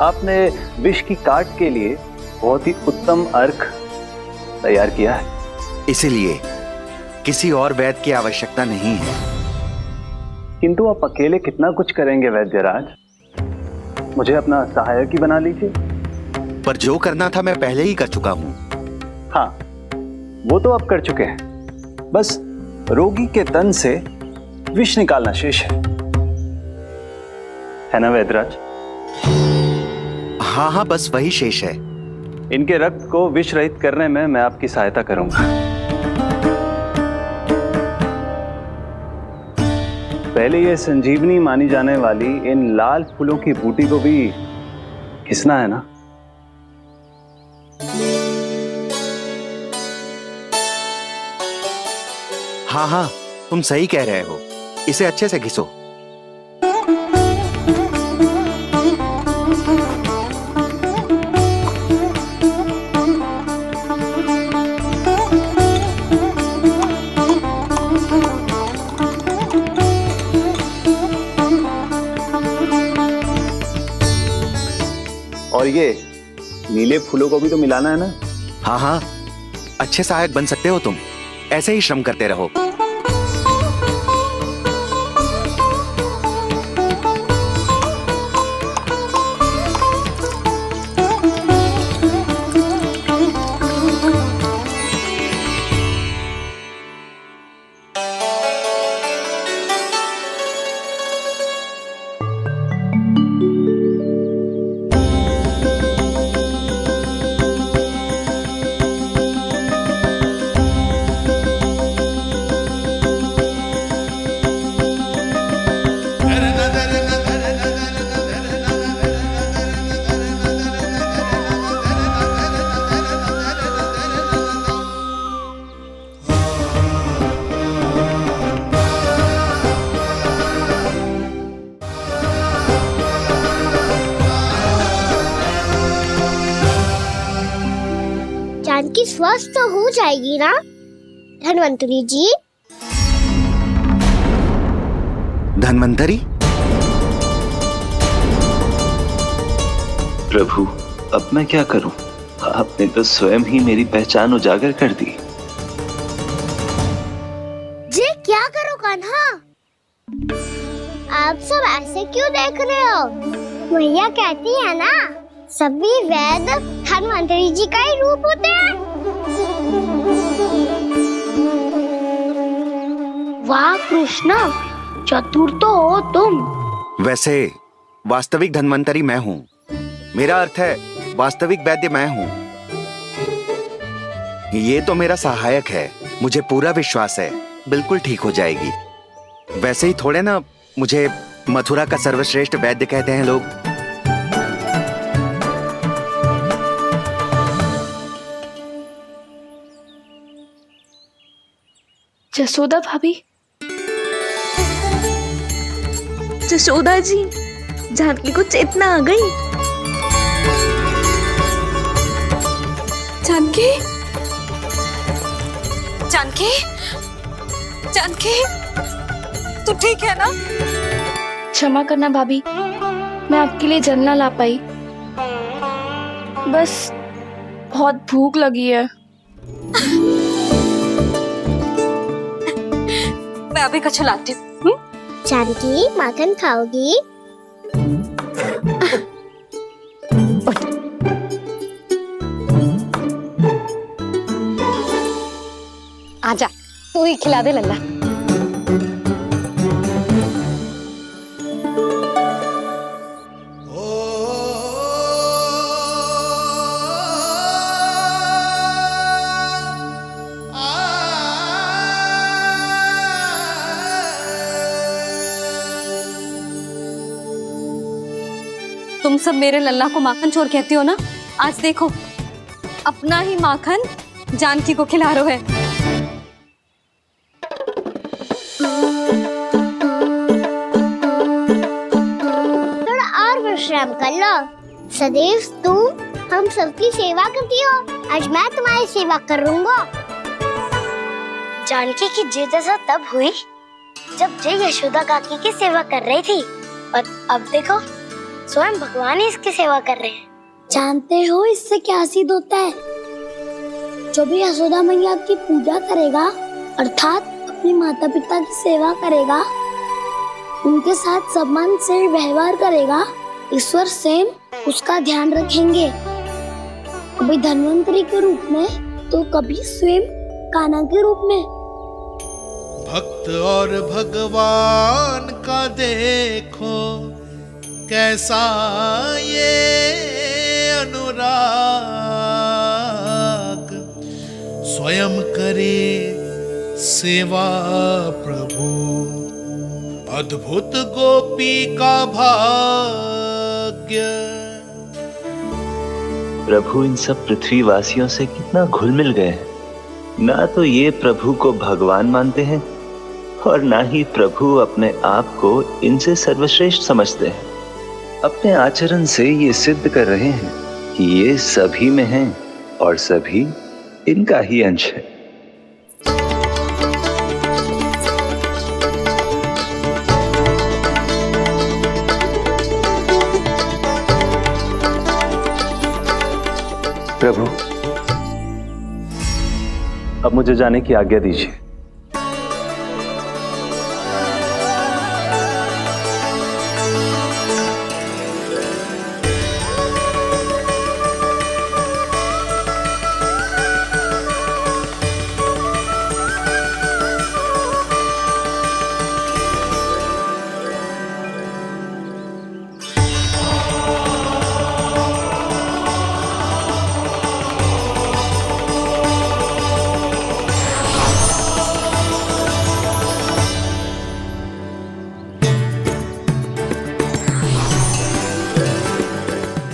आपने विष की काट के लिए बहुत ही उत्तम अर्क तैयार किया है।
इसीलिए किसी और वैद्य की आवश्यकता नहीं है।
किंतु आप अकेले कितना कुछ करेंगे वैद्यराज? मुझे अपना सहायक ही बना लीजिए।
पर जो करना था मैं पहले ही कर चुका हूँ।
हाँ, वो तो आप कर चुके हैं। बस रोगी के तन से विष निकालना शेष है ना वैद्यराज?
हाँ हाँ, बस वही शेष है।
इनके रक्त को विष रहित करने में मैं आपकी सहायता करूंगा। पहले ये संजीवनी मानी जाने वाली इन लाल फूलों की बूटी को भी घिसना है ना?
हाँ हाँ, तुम सही कह रहे हो। इसे अच्छे से घिसो।
और ये नीले फूलों को भी तो मिलाना है ना?
हाँ हाँ, अच्छे सहायक बन सकते हो तुम। ऐसे ही श्रम करते रहो।
जानकी स्वस्थ हो जाएगी ना धन्वंतरी जी?
धन्वंतरी?
प्रभु, अब मैं क्या करूं? आपने तो स्वयं ही मेरी पहचान उजागर कर दी।
जी क्या करो कान्हा? आप सब ऐसे क्यों देख रहे हो? मैया कहती है ना, सभी वैद्य धन्वंतरी जी का ही रूप होते हैं। वाह कृष्णा, चतुर तो हो तुम।
वैसे वास्तविक धन्वंतरी मैं हूँ। मेरा अर्थ है वास्तविक वैद्य मैं हूँ। ये तो मेरा सहायक है। मुझे पूरा विश्वास है बिल्कुल ठीक हो जाएगी। वैसे ही थोड़े ना मुझे मथुरा का सर्वश्रेष्ठ वैद्य कहते हैं लोग।
जसोदा भाभी, जसोदा जी, जानकी को चेतना आ गई। जानकी, जानकी, जानकी, तू ठीक है ना?
क्षमा करना भाभी, मैं आपके लिए जल ना ला पाई। बस बहुत भूख लगी है।
मैं अभी कछु लाती हूँ।
जानकी माखन खाओगी?
उठ। आजा, तू ही खिला दे लल्ला। तुम सब मेरे लल्ला को माखन चोर कहती हो ना, आज देखो अपना ही माखन जानकी को खिला रहे है।
थोड़ा और विश्राम कर लो। सदैव तुम हम सबकी सेवा करती हो, आज मैं तुम्हारी सेवा करूंगा। जानकी की जय दशा तब हुई जब जय यशोदा काकी की सेवा कर रही थी, और अब देखो स्वयं भगवान ही इसकी सेवा कर रहे हैं। जानते हो इससे क्या सिद्ध होता है? जो भी यशोदा मैया की पूजा करेगा, अर्थात अपने माता पिता की सेवा करेगा, उनके साथ सम्मान से व्यवहार करेगा, ईश्वर स्वयं उसका ध्यान रखेंगे। कभी धन्वंतरी के रूप में तो कभी स्वयं कान्हा के रूप में।
भक्त और भगवान का देखो कैसा ये अनुराग, स्वयं करे सेवा प्रभु, अद्भुत गोपी का भाग्य।
प्रभु इन सब पृथ्वीवासियों से कितना घुल मिल गए हैं। ना तो ये प्रभु को भगवान मानते हैं और ना ही प्रभु अपने आप को इनसे सर्वश्रेष्ठ समझते हैं। अपने आचरण से ये सिद्ध कर रहे हैं कि ये सभी में हैं और सभी इनका ही अंश है। प्रभु, अब मुझे जाने की आज्ञा दीजिए।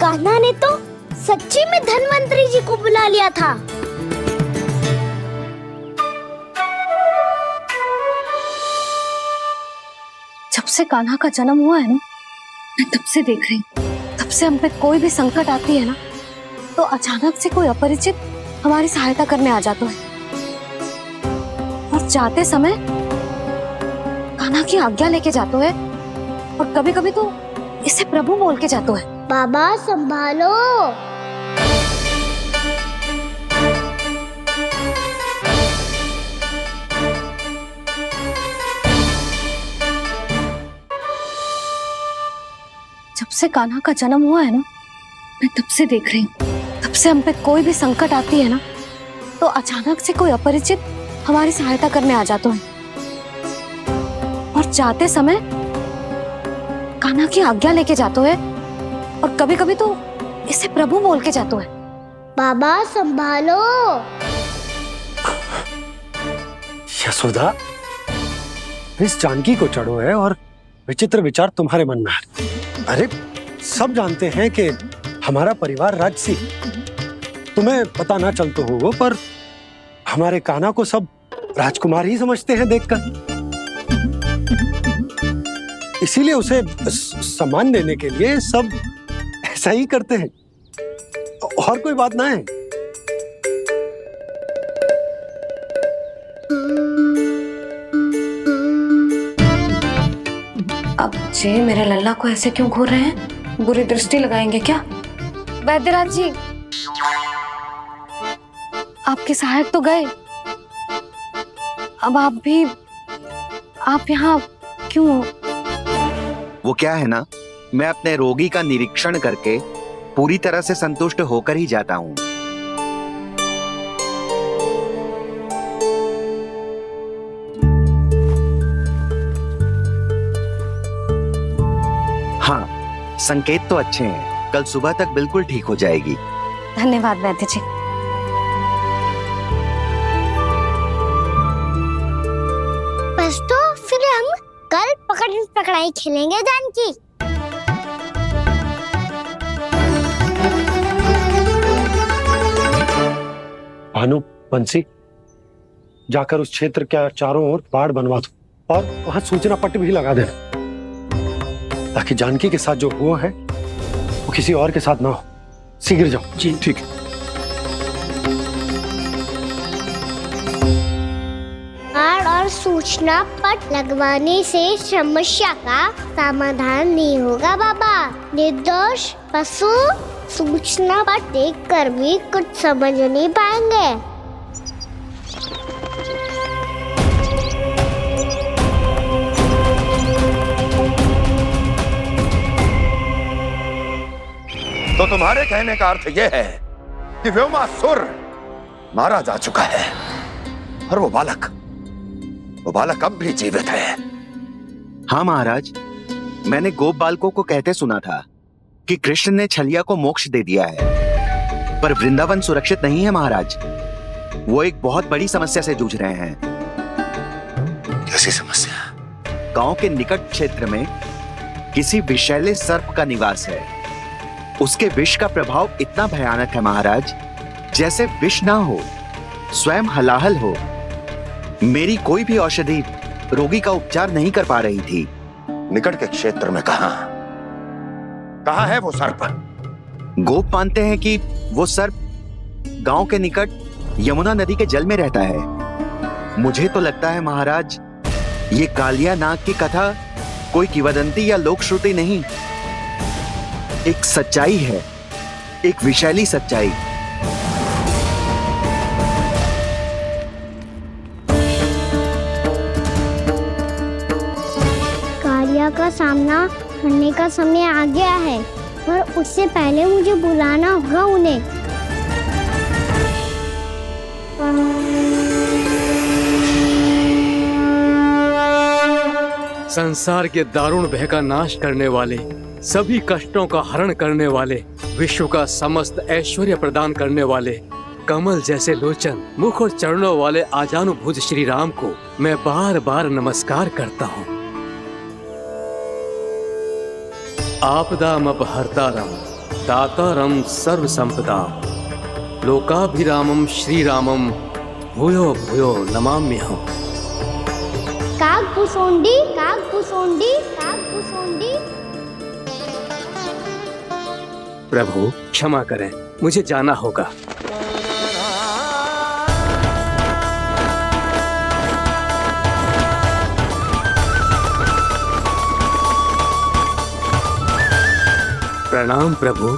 कान्हा ने तो सच्ची में धन्वंतरी जी को बुला लिया था।
जब से कान्हा का जन्म हुआ है ना, मैं तब से देख रही हूँ, तब से हम पे कोई भी संकट आती है ना, तो अचानक से कोई अपरिचित हमारी सहायता करने आ जाता है, और जाते समय कान्हा की आज्ञा लेके जाते है, और कभी कभी तो इसे प्रभु बोल के जाते है।
बाबा संभालो।
जब से कान्हा का जन्म हुआ है ना, मैं तब से देख रही हूँ, तब से हम पे कोई भी संकट आती है ना, तो अचानक से कोई अपरिचित हमारी सहायता करने आ जाते हैं, और जाते समय कान्हा की आज्ञा लेके जाते हैं, और कभी कभी तो इसे प्रभु बोल के जाते हैं।
बाबा संभालो।
यशोदा, इस जानकी को चढ़ो है और विचित्र विचार तुम्हारे मन में है। अरे सब जानते हैं कि हमारा परिवार राजसी, तुम्हें पता ना चलता हो वो, पर हमारे कान्हा को सब राजकुमार ही समझते हैं देखकर। इसीलिए उसे सम्मान देने के लिए सब ऐसा ही करते हैं, और कोई बात ना है।
अब जे मेरे लल्ला को ऐसे क्यों घूर रहे हैं? बुरी दृष्टि लगाएंगे क्या? वैद्यराज जी, आपके सहायक तो गए, अब आप यहाँ क्यों?
वो क्या है ना, मैं अपने रोगी का निरीक्षण करके पूरी तरह से संतुष्ट होकर ही जाता हूँ। संकेत तो अच्छे हैं, कल सुबह तक बिल्कुल ठीक हो जाएगी।
धन्यवाद वैद्य जी।
बस तो फिर हम कल पकड़न पकड़ाई खेलेंगे जानकी।
भानु, बंसी, जाकर उस क्षेत्र के चारों ओर बाड़ बनवा दो और वहां सूचना पट्ट भी लगा देना, ताकि जानकी के साथ जो हुआ है वो किसी और के साथ ना हो। शीघ्र जाओ।
जी ठीक है।
बाड़ और सूचना पट लगवाने से समस्या का समाधान नहीं होगा बाबा। निर्दोष पशु सूचना पट देखकर भी कुछ समझ नहीं पाएंगे।
तो तुम्हारे कहने का अर्थ यह है कि व्योमासुर मारा जा चुका है और वो बालक अब भी जीवित है।
हाँ महाराज, मैंने गोप बालकों को कहते सुना था कि कृष्ण ने छलिया को मोक्ष दे दिया है, पर वृंदावन सुरक्षित नहीं है महाराज। वो एक बहुत बड़ी समस्या से जूझ रहे हैं।
कैसी समस्या?
गांव के निकट क्षेत्र में किसी विषैले सर्प का निवास है। उसके विष का प्रभाव इतना भयानक है महाराज, जैसे विष ना हो, स्वयं हलाहल हो। मेरी कोई भी औषधि रोगी का उपचार नहीं कर पा रही थी।
निकट के क्षेत्र में कहां है वो सर्प?
गोप मानते हैं कि वो सर्प गांव के निकट यमुना नदी के जल में रहता है। मुझे तो लगता है महाराज, ये कालिया नाग की कथा कोई किंवदंती या लोक श्रुति नहीं, एक सच्चाई है, एक विशैली सच्चाई।
कालिया का सामना करने का समय आ गया है, पर उससे पहले मुझे बुलाना होगा उन्हें।
संसार के दारुण भय का नाश करने वाले, सभी कष्टों का हरण करने वाले, विश्व का समस्त ऐश्वर्य प्रदान करने वाले, कमल जैसे लोचन, मुख और चरणों वाले आजानुभूत श्री राम को मैं बार बार नमस्कार करता हूँ। आपदामपहर्तारं दातारं सर्व संपदाम लोकाभिरामं श्री रामम भूयो भूयो नमाम्यहम्।
कागभूसोंडी, कागभूसोंडी, कागभूसोंडी।
प्रभु क्षमा करें, मुझे जाना होगा। प्रणाम प्रभु।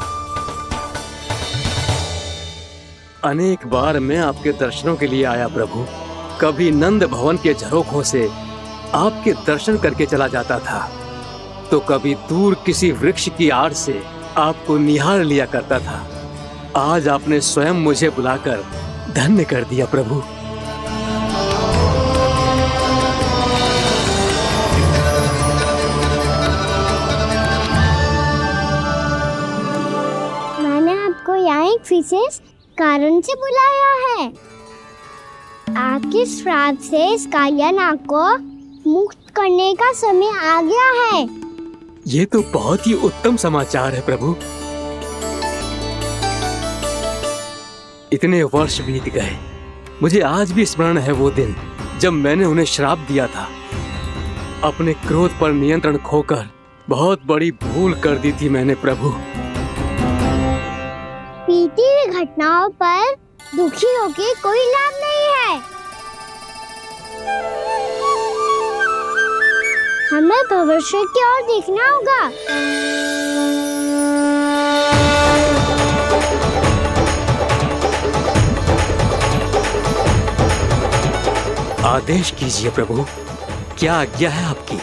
अनेक बार मैं आपके दर्शनों के लिए आया प्रभु। कभी नंद भवन के झरोखों से आपके दर्शन करके चला जाता था, तो कभी दूर किसी वृक्ष की आड़ से आपको निहार लिया करता था। आज आपने स्वयं मुझे बुलाकर धन्य कर दिया प्रभु।
मैंने आपको यहाँ एक विशेष कारण से बुलाया है। आपके श्राप से इस कालिया नाग को मुक्त करने का समय आ गया है।
ये तो बहुत ही उत्तम समाचार है प्रभु। इतने वर्ष बीत गए, मुझे आज भी स्मरण है वो दिन जब मैंने उन्हें श्राप दिया था। अपने क्रोध पर नियंत्रण खोकर बहुत बड़ी भूल कर दी थी मैंने प्रभु।
बीती हुई घटनाओं पर दुखी होके कोई लाभ नहीं है। हमें भविष्य की ओर देखना होगा।
आदेश कीजिए प्रभु, क्या आज्ञा है आपकी?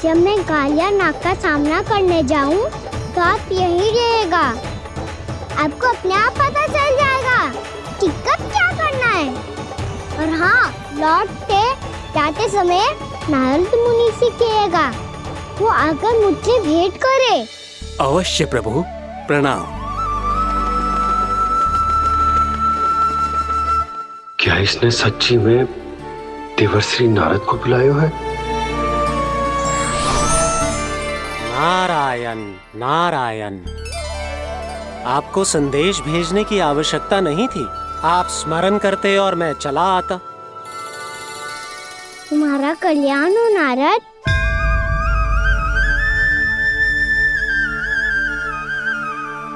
जब मैं कालिया नाग का सामना करने जाऊं, तो आप यहीं रहिएगा। आपको अपने आप पता चल जाएगा कि कब क्या करना है। और हाँ, लौटते जाते समय नारद मुनि से कहिएगा, वो आकर मुझसे भेंट करे।
अवश्य प्रभु, प्रणाम।
क्या इसने सच्ची में देवर्षि नारद को बुलाया है?
नारायण नारायण, आपको संदेश भेजने की आवश्यकता नहीं थी। आप स्मरण करते और मैं चला आता।
तुम्हारा कल्याण हो नारद।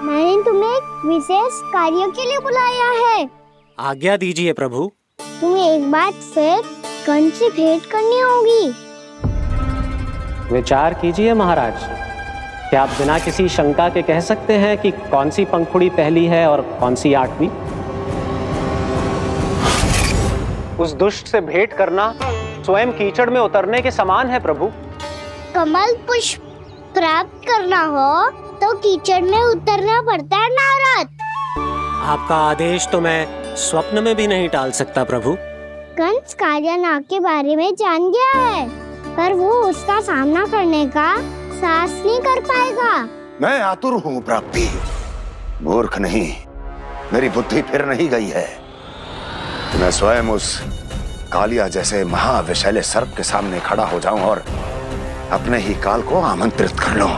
मैंने तुम्हें एक विशेष कार्य के लिए बुलाया है।
आज्ञा दीजिए प्रभु।
तुम्हें एक बार फिर कंस से भेंट करनी होगी।
विचार कीजिए महाराज, क्या आप बिना किसी शंका के कह सकते हैं कि कौन सी पंखुड़ी पहली है और कौन सी 8वीं? उस दुष्ट से भेंट करना स्वयं कीचड़ में उतरने के समान है प्रभु।
कमल पुष्प प्राप्त करना हो तो कीचड़ में उतरना पड़ता है नारद।
आपका आदेश तो मैं स्वप्न में भी नहीं टाल सकता प्रभु।
कंस कालियानाग के बारे में जान गया है, पर वो उसका सामना करने का साहस नहीं कर पाएगा।
मैं आतुर हूँ प्राप्ति, मूर्ख नहीं। मेरी बुद्धि फिर नहीं गई है। मैं स्वयं उस कालिया जैसे महाविषैले सर्प के सामने खड़ा हो जाऊं और अपने ही काल को आमंत्रित कर लूं।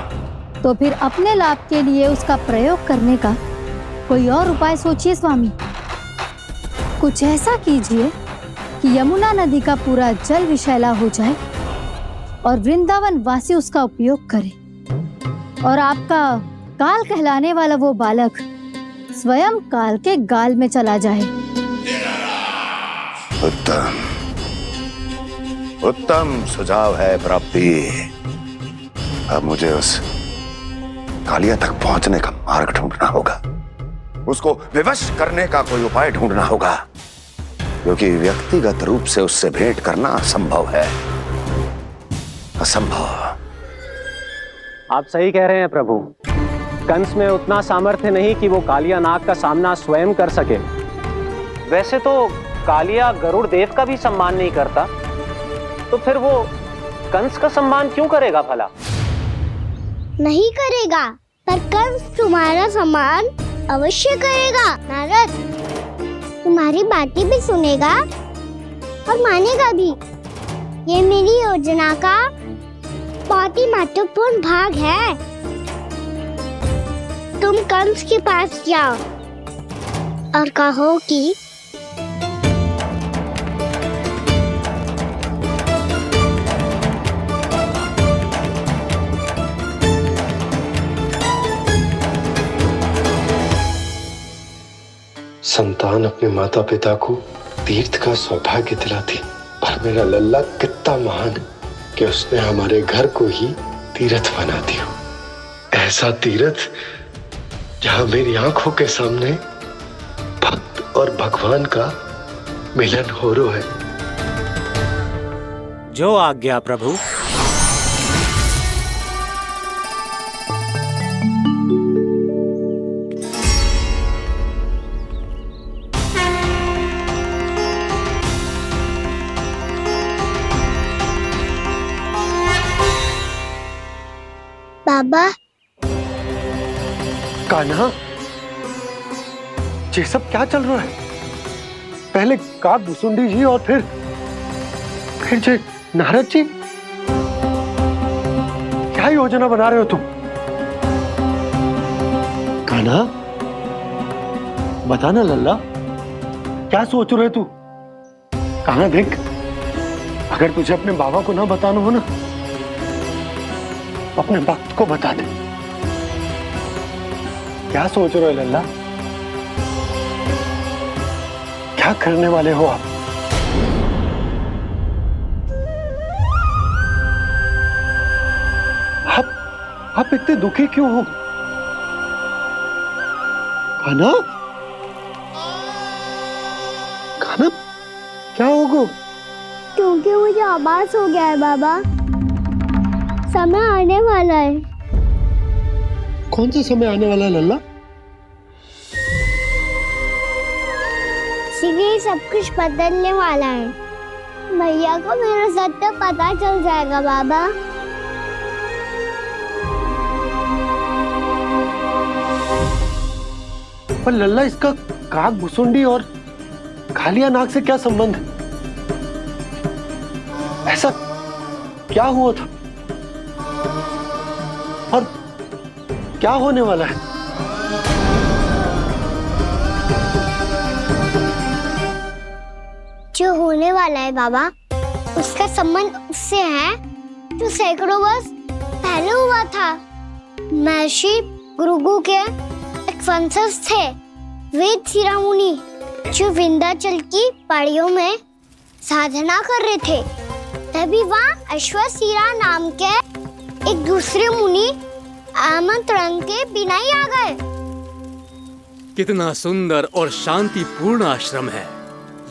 तो फिर अपने लाभ के लिए उसका प्रयोग करने का कोई और उपाय सोचिए स्वामी। कुछ ऐसा कीजिए कि यमुना नदी का पूरा जल विषैला हो जाए और वृंदावन वासी उसका उपयोग करे और आपका काल कहलाने वाला वो बालक स्वयं काल के गाल में चला जाए।
उत्तम उत्तम सुझाव है प्राप्ति। अब मुझे उस कालिया तक पहुंचने का मार्ग ढूंढना होगा। उसको विवश करने का कोई उपाय ढूंढना होगा, क्योंकि व्यक्तिगत रूप से उससे भेंट करना असंभव है। असंभव।
आप सही कह रहे हैं प्रभु। कंस में उतना सामर्थ्य नहीं कि वो कालिया नाग का सामना स्वयं कर सके। वैसे तो कालिया गरुड़ देव का भी सम्मान नहीं करता, तो फिर वो कंस का सम्मान क्यों करेगा भला?
नहीं करेगा, पर कंस तुम्हारा सम्मान अवश्य करेगा नारद। तुम्हारी बातें भी सुनेगा और मानेगा भी। ये मेरी योजना का बहुत ही महत्वपूर्ण भाग है। तुम कंस के पास जाओ और कहो कि
संतान अपने माता पिता को तीर्थ का सौभाग्य दिलाती, और मेरा लल्ला कितना महान कि उसने हमारे घर को ही तीर्थ बना दिया। ऐसा तीर्थ जहां मेरी आंखों के सामने भक्त और भगवान का मिलन हो रहा है।
जो आज्ञा प्रभु।
बाबा।
कान्हा, ये सब क्या चल रहा है? पहले काक भुसुंडी जी और फिर जे नारद जी। क्या योजना बना रहे हो तुम? कान्हा, बताना लल्ला, क्या सोच रहे तू? कान्हा देख, अगर तुझे अपने बाबा को ना बताना हो ना, अपने भक्त को बता दे। क्या सोच रहे हो लल्ला? क्या करने वाले हो आप? आप इतने दुखी क्यों हो? कान्हा, कान्हा, क्या होगा?
क्योंकि मुझे आभास हो गया है बाबा, समय आने वाला है।
कौन सा समय आने वाला है लल्ला?
शीघ्र सब कुछ बदलने वाला है। भैया को मेरा सत्य पता चल जाएगा बाबा।
पर लल्ला, इसका काक भुसुंडी और कालिया नाग से क्या संबंध है? ऐसा क्या हुआ था और क्या होने वाला है?
जो होने वाला है बाबा, उसका संबंध उससे है जो सैकड़ों वर्ष पहले हुआ था। महर्षि भृगु के एक वंशज थे वेद शिरा मुनि, जो विंध्याचल की पहाड़ियों में साधना कर रहे थे। तभी वहाँ अश्वशिरा नाम के एक दूसरे मुनि आमंत्रण के बिना ही आ गए।
कितना सुंदर और शांतिपूर्ण आश्रम है।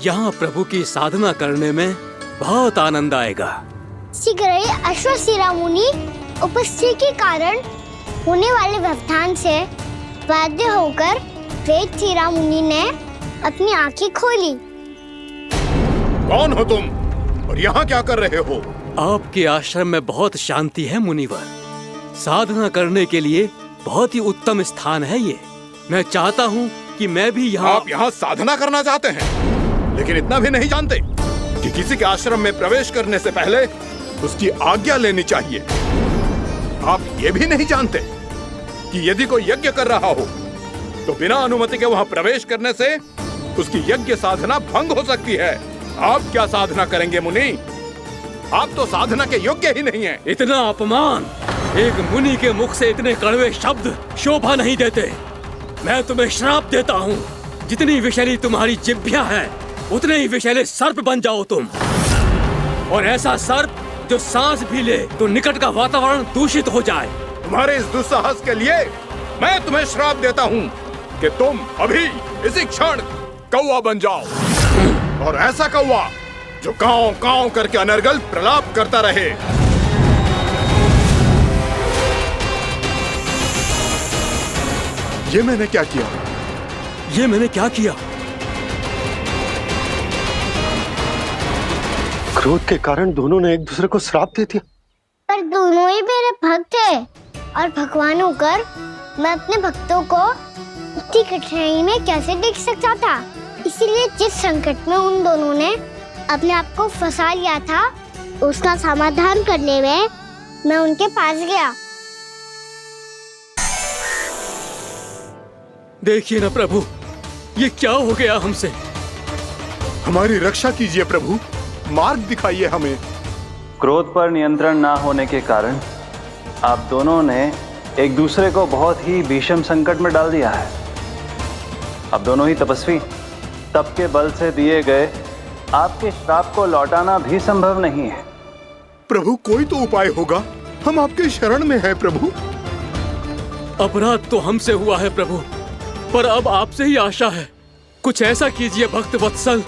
यहाँ प्रभु की साधना करने में बहुत आनंद आएगा।
शीघ्र ही अश्वशिरा मुनि उपस्थिति के कारण होने वाले व्यवधान से बाध्य होकर वेद शिरा मुनि ने अपनी आंखें खोली।
कौन हो तुम और यहाँ क्या कर रहे हो?
आपके आश्रम में बहुत शांति है मुनिवर। साधना करने के लिए बहुत ही उत्तम स्थान है ये। मैं चाहता हूँ कि मैं भी यहाँ।
आप यहाँ साधना करना चाहते हैं, लेकिन इतना भी नहीं जानते कि किसी के आश्रम में प्रवेश करने से पहले उसकी आज्ञा लेनी चाहिए। आप ये भी नहीं जानते कि यदि कोई यज्ञ कर रहा हो तो बिना अनुमति के वहाँ प्रवेश करने से उसकी यज्ञ साधना भंग हो सकती है। आप क्या साधना करेंगे मुनि? आप तो साधना के योग्य ही नहीं हैं।
इतना अपमान! एक मुनि के मुख से इतने कड़वे शब्द शोभा नहीं देते। मैं तुम्हें श्राप देता हूँ, जितनी विषैली तुम्हारी जिह्वा है उतने ही विषैले सर्प बन जाओ तुम। और ऐसा सर्प जो सांस भी ले तो निकट का वातावरण दूषित हो जाए।
तुम्हारे इस दुस्साहस के लिए मैं तुम्हें श्राप देता हूँ कि तुम अभी इसी क्षण कौवा बन जाओ, और ऐसा कौवा जो कांव कांव करके अनर्गल प्रलाप करता रहे। ये मैंने क्या किया?
ये मैंने क्या किया?
क्रोध के कारण दोनों ने एक दूसरे को श्राप दे दिया।
पर दोनों ही मेरे भक्त हैं, और भगवान होकर मैं अपने भक्तों को इतनी कठिनाई में कैसे देख सकता था। इसीलिए जिस संकट में उन दोनों ने अपने आप को फंसा लिया था, उसका समाधान करने में मैं उनके पास गया।
देखिए ना प्रभु, ये क्या हो गया हमसे?
हमारी रक्षा कीजिए प्रभु, मार्ग दिखाइए हमें।
क्रोध पर नियंत्रण ना होने के कारण आप दोनों ने एक दूसरे को बहुत ही भीषण संकट में डाल दिया है। आप दोनों ही तपस्वी, तप के बल से दिए गए आपके श्राप को लौटाना भी संभव नहीं है।
प्रभु कोई तो उपाय होगा, हम आपके शरण में हैं प्रभु।
अपराध तो हमसे हुआ है प्रभु, पर अब आपसे ही आशा है। कुछ ऐसा कीजिए भक्त वत्सल,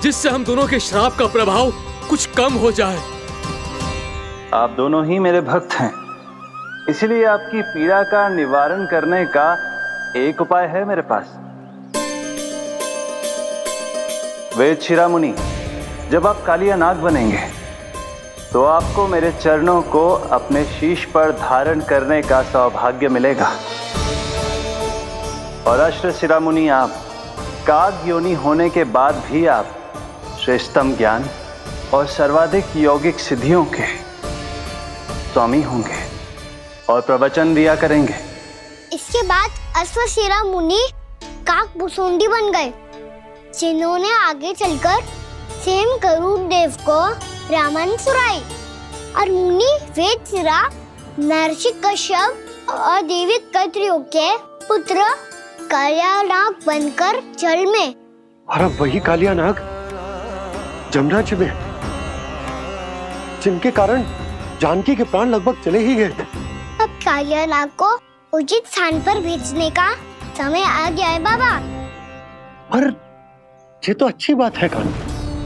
जिससे हम दोनों के श्राप का प्रभाव कुछ कम हो जाए।
आप दोनों ही मेरे भक्त हैं, इसलिए आपकी पीड़ा का निवारण करने का एक उपाय है मेरे पास। वेद शिरा मुनि, जब आप कालिया नाग बनेंगे तो आपको मेरे चरणों को अपने शीश पर धारण करने का सौभाग्य मिलेगा। और अश्व शिरा मुनि, आप काग योनि होने के बाद भी आप श्रेष्ठतम ज्ञान और सर्वाधिक यौगिक सिद्धियों के स्वामी होंगे और प्रवचन दिया करेंगे।
इसके बाद अश्वशिरा मुनि काक भुसुंडी बन गए, जिन्होंने आगे चलकर सेम गरुड़ देव को रामायण सुनाई। और मुनि वेदशिरा महर्षि कश्यप और देवी कत्रियों के पुत्र कालिया नाग बनकर जल में।
और अब वही कालिया नाग जमुना जी में, जिनके कारण जानकी के प्राण लगभग चले ही गए थे।
अब कालिया नाग को उचित स्थान पर भेजने का समय आ गया है बाबा।
पर ये तो अच्छी बात है कान,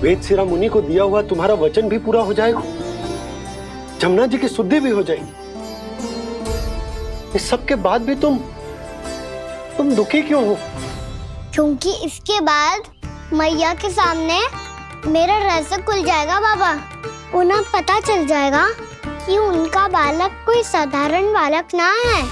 वेद शिरा मुनि को दिया हुआ तुम्हारा वचन भी पूरा हो जाएगा, जमुना जी की शुद्धि भी हो जाएगी। इस सब के बाद भी तुम दुखी क्यों हो?
क्योंकि इसके बाद मैया के सामने मेरा रहस्य खुल जाएगा बाबा। उन्हें पता चल जाएगा कि उनका बालक कोई साधारण बालक ना है।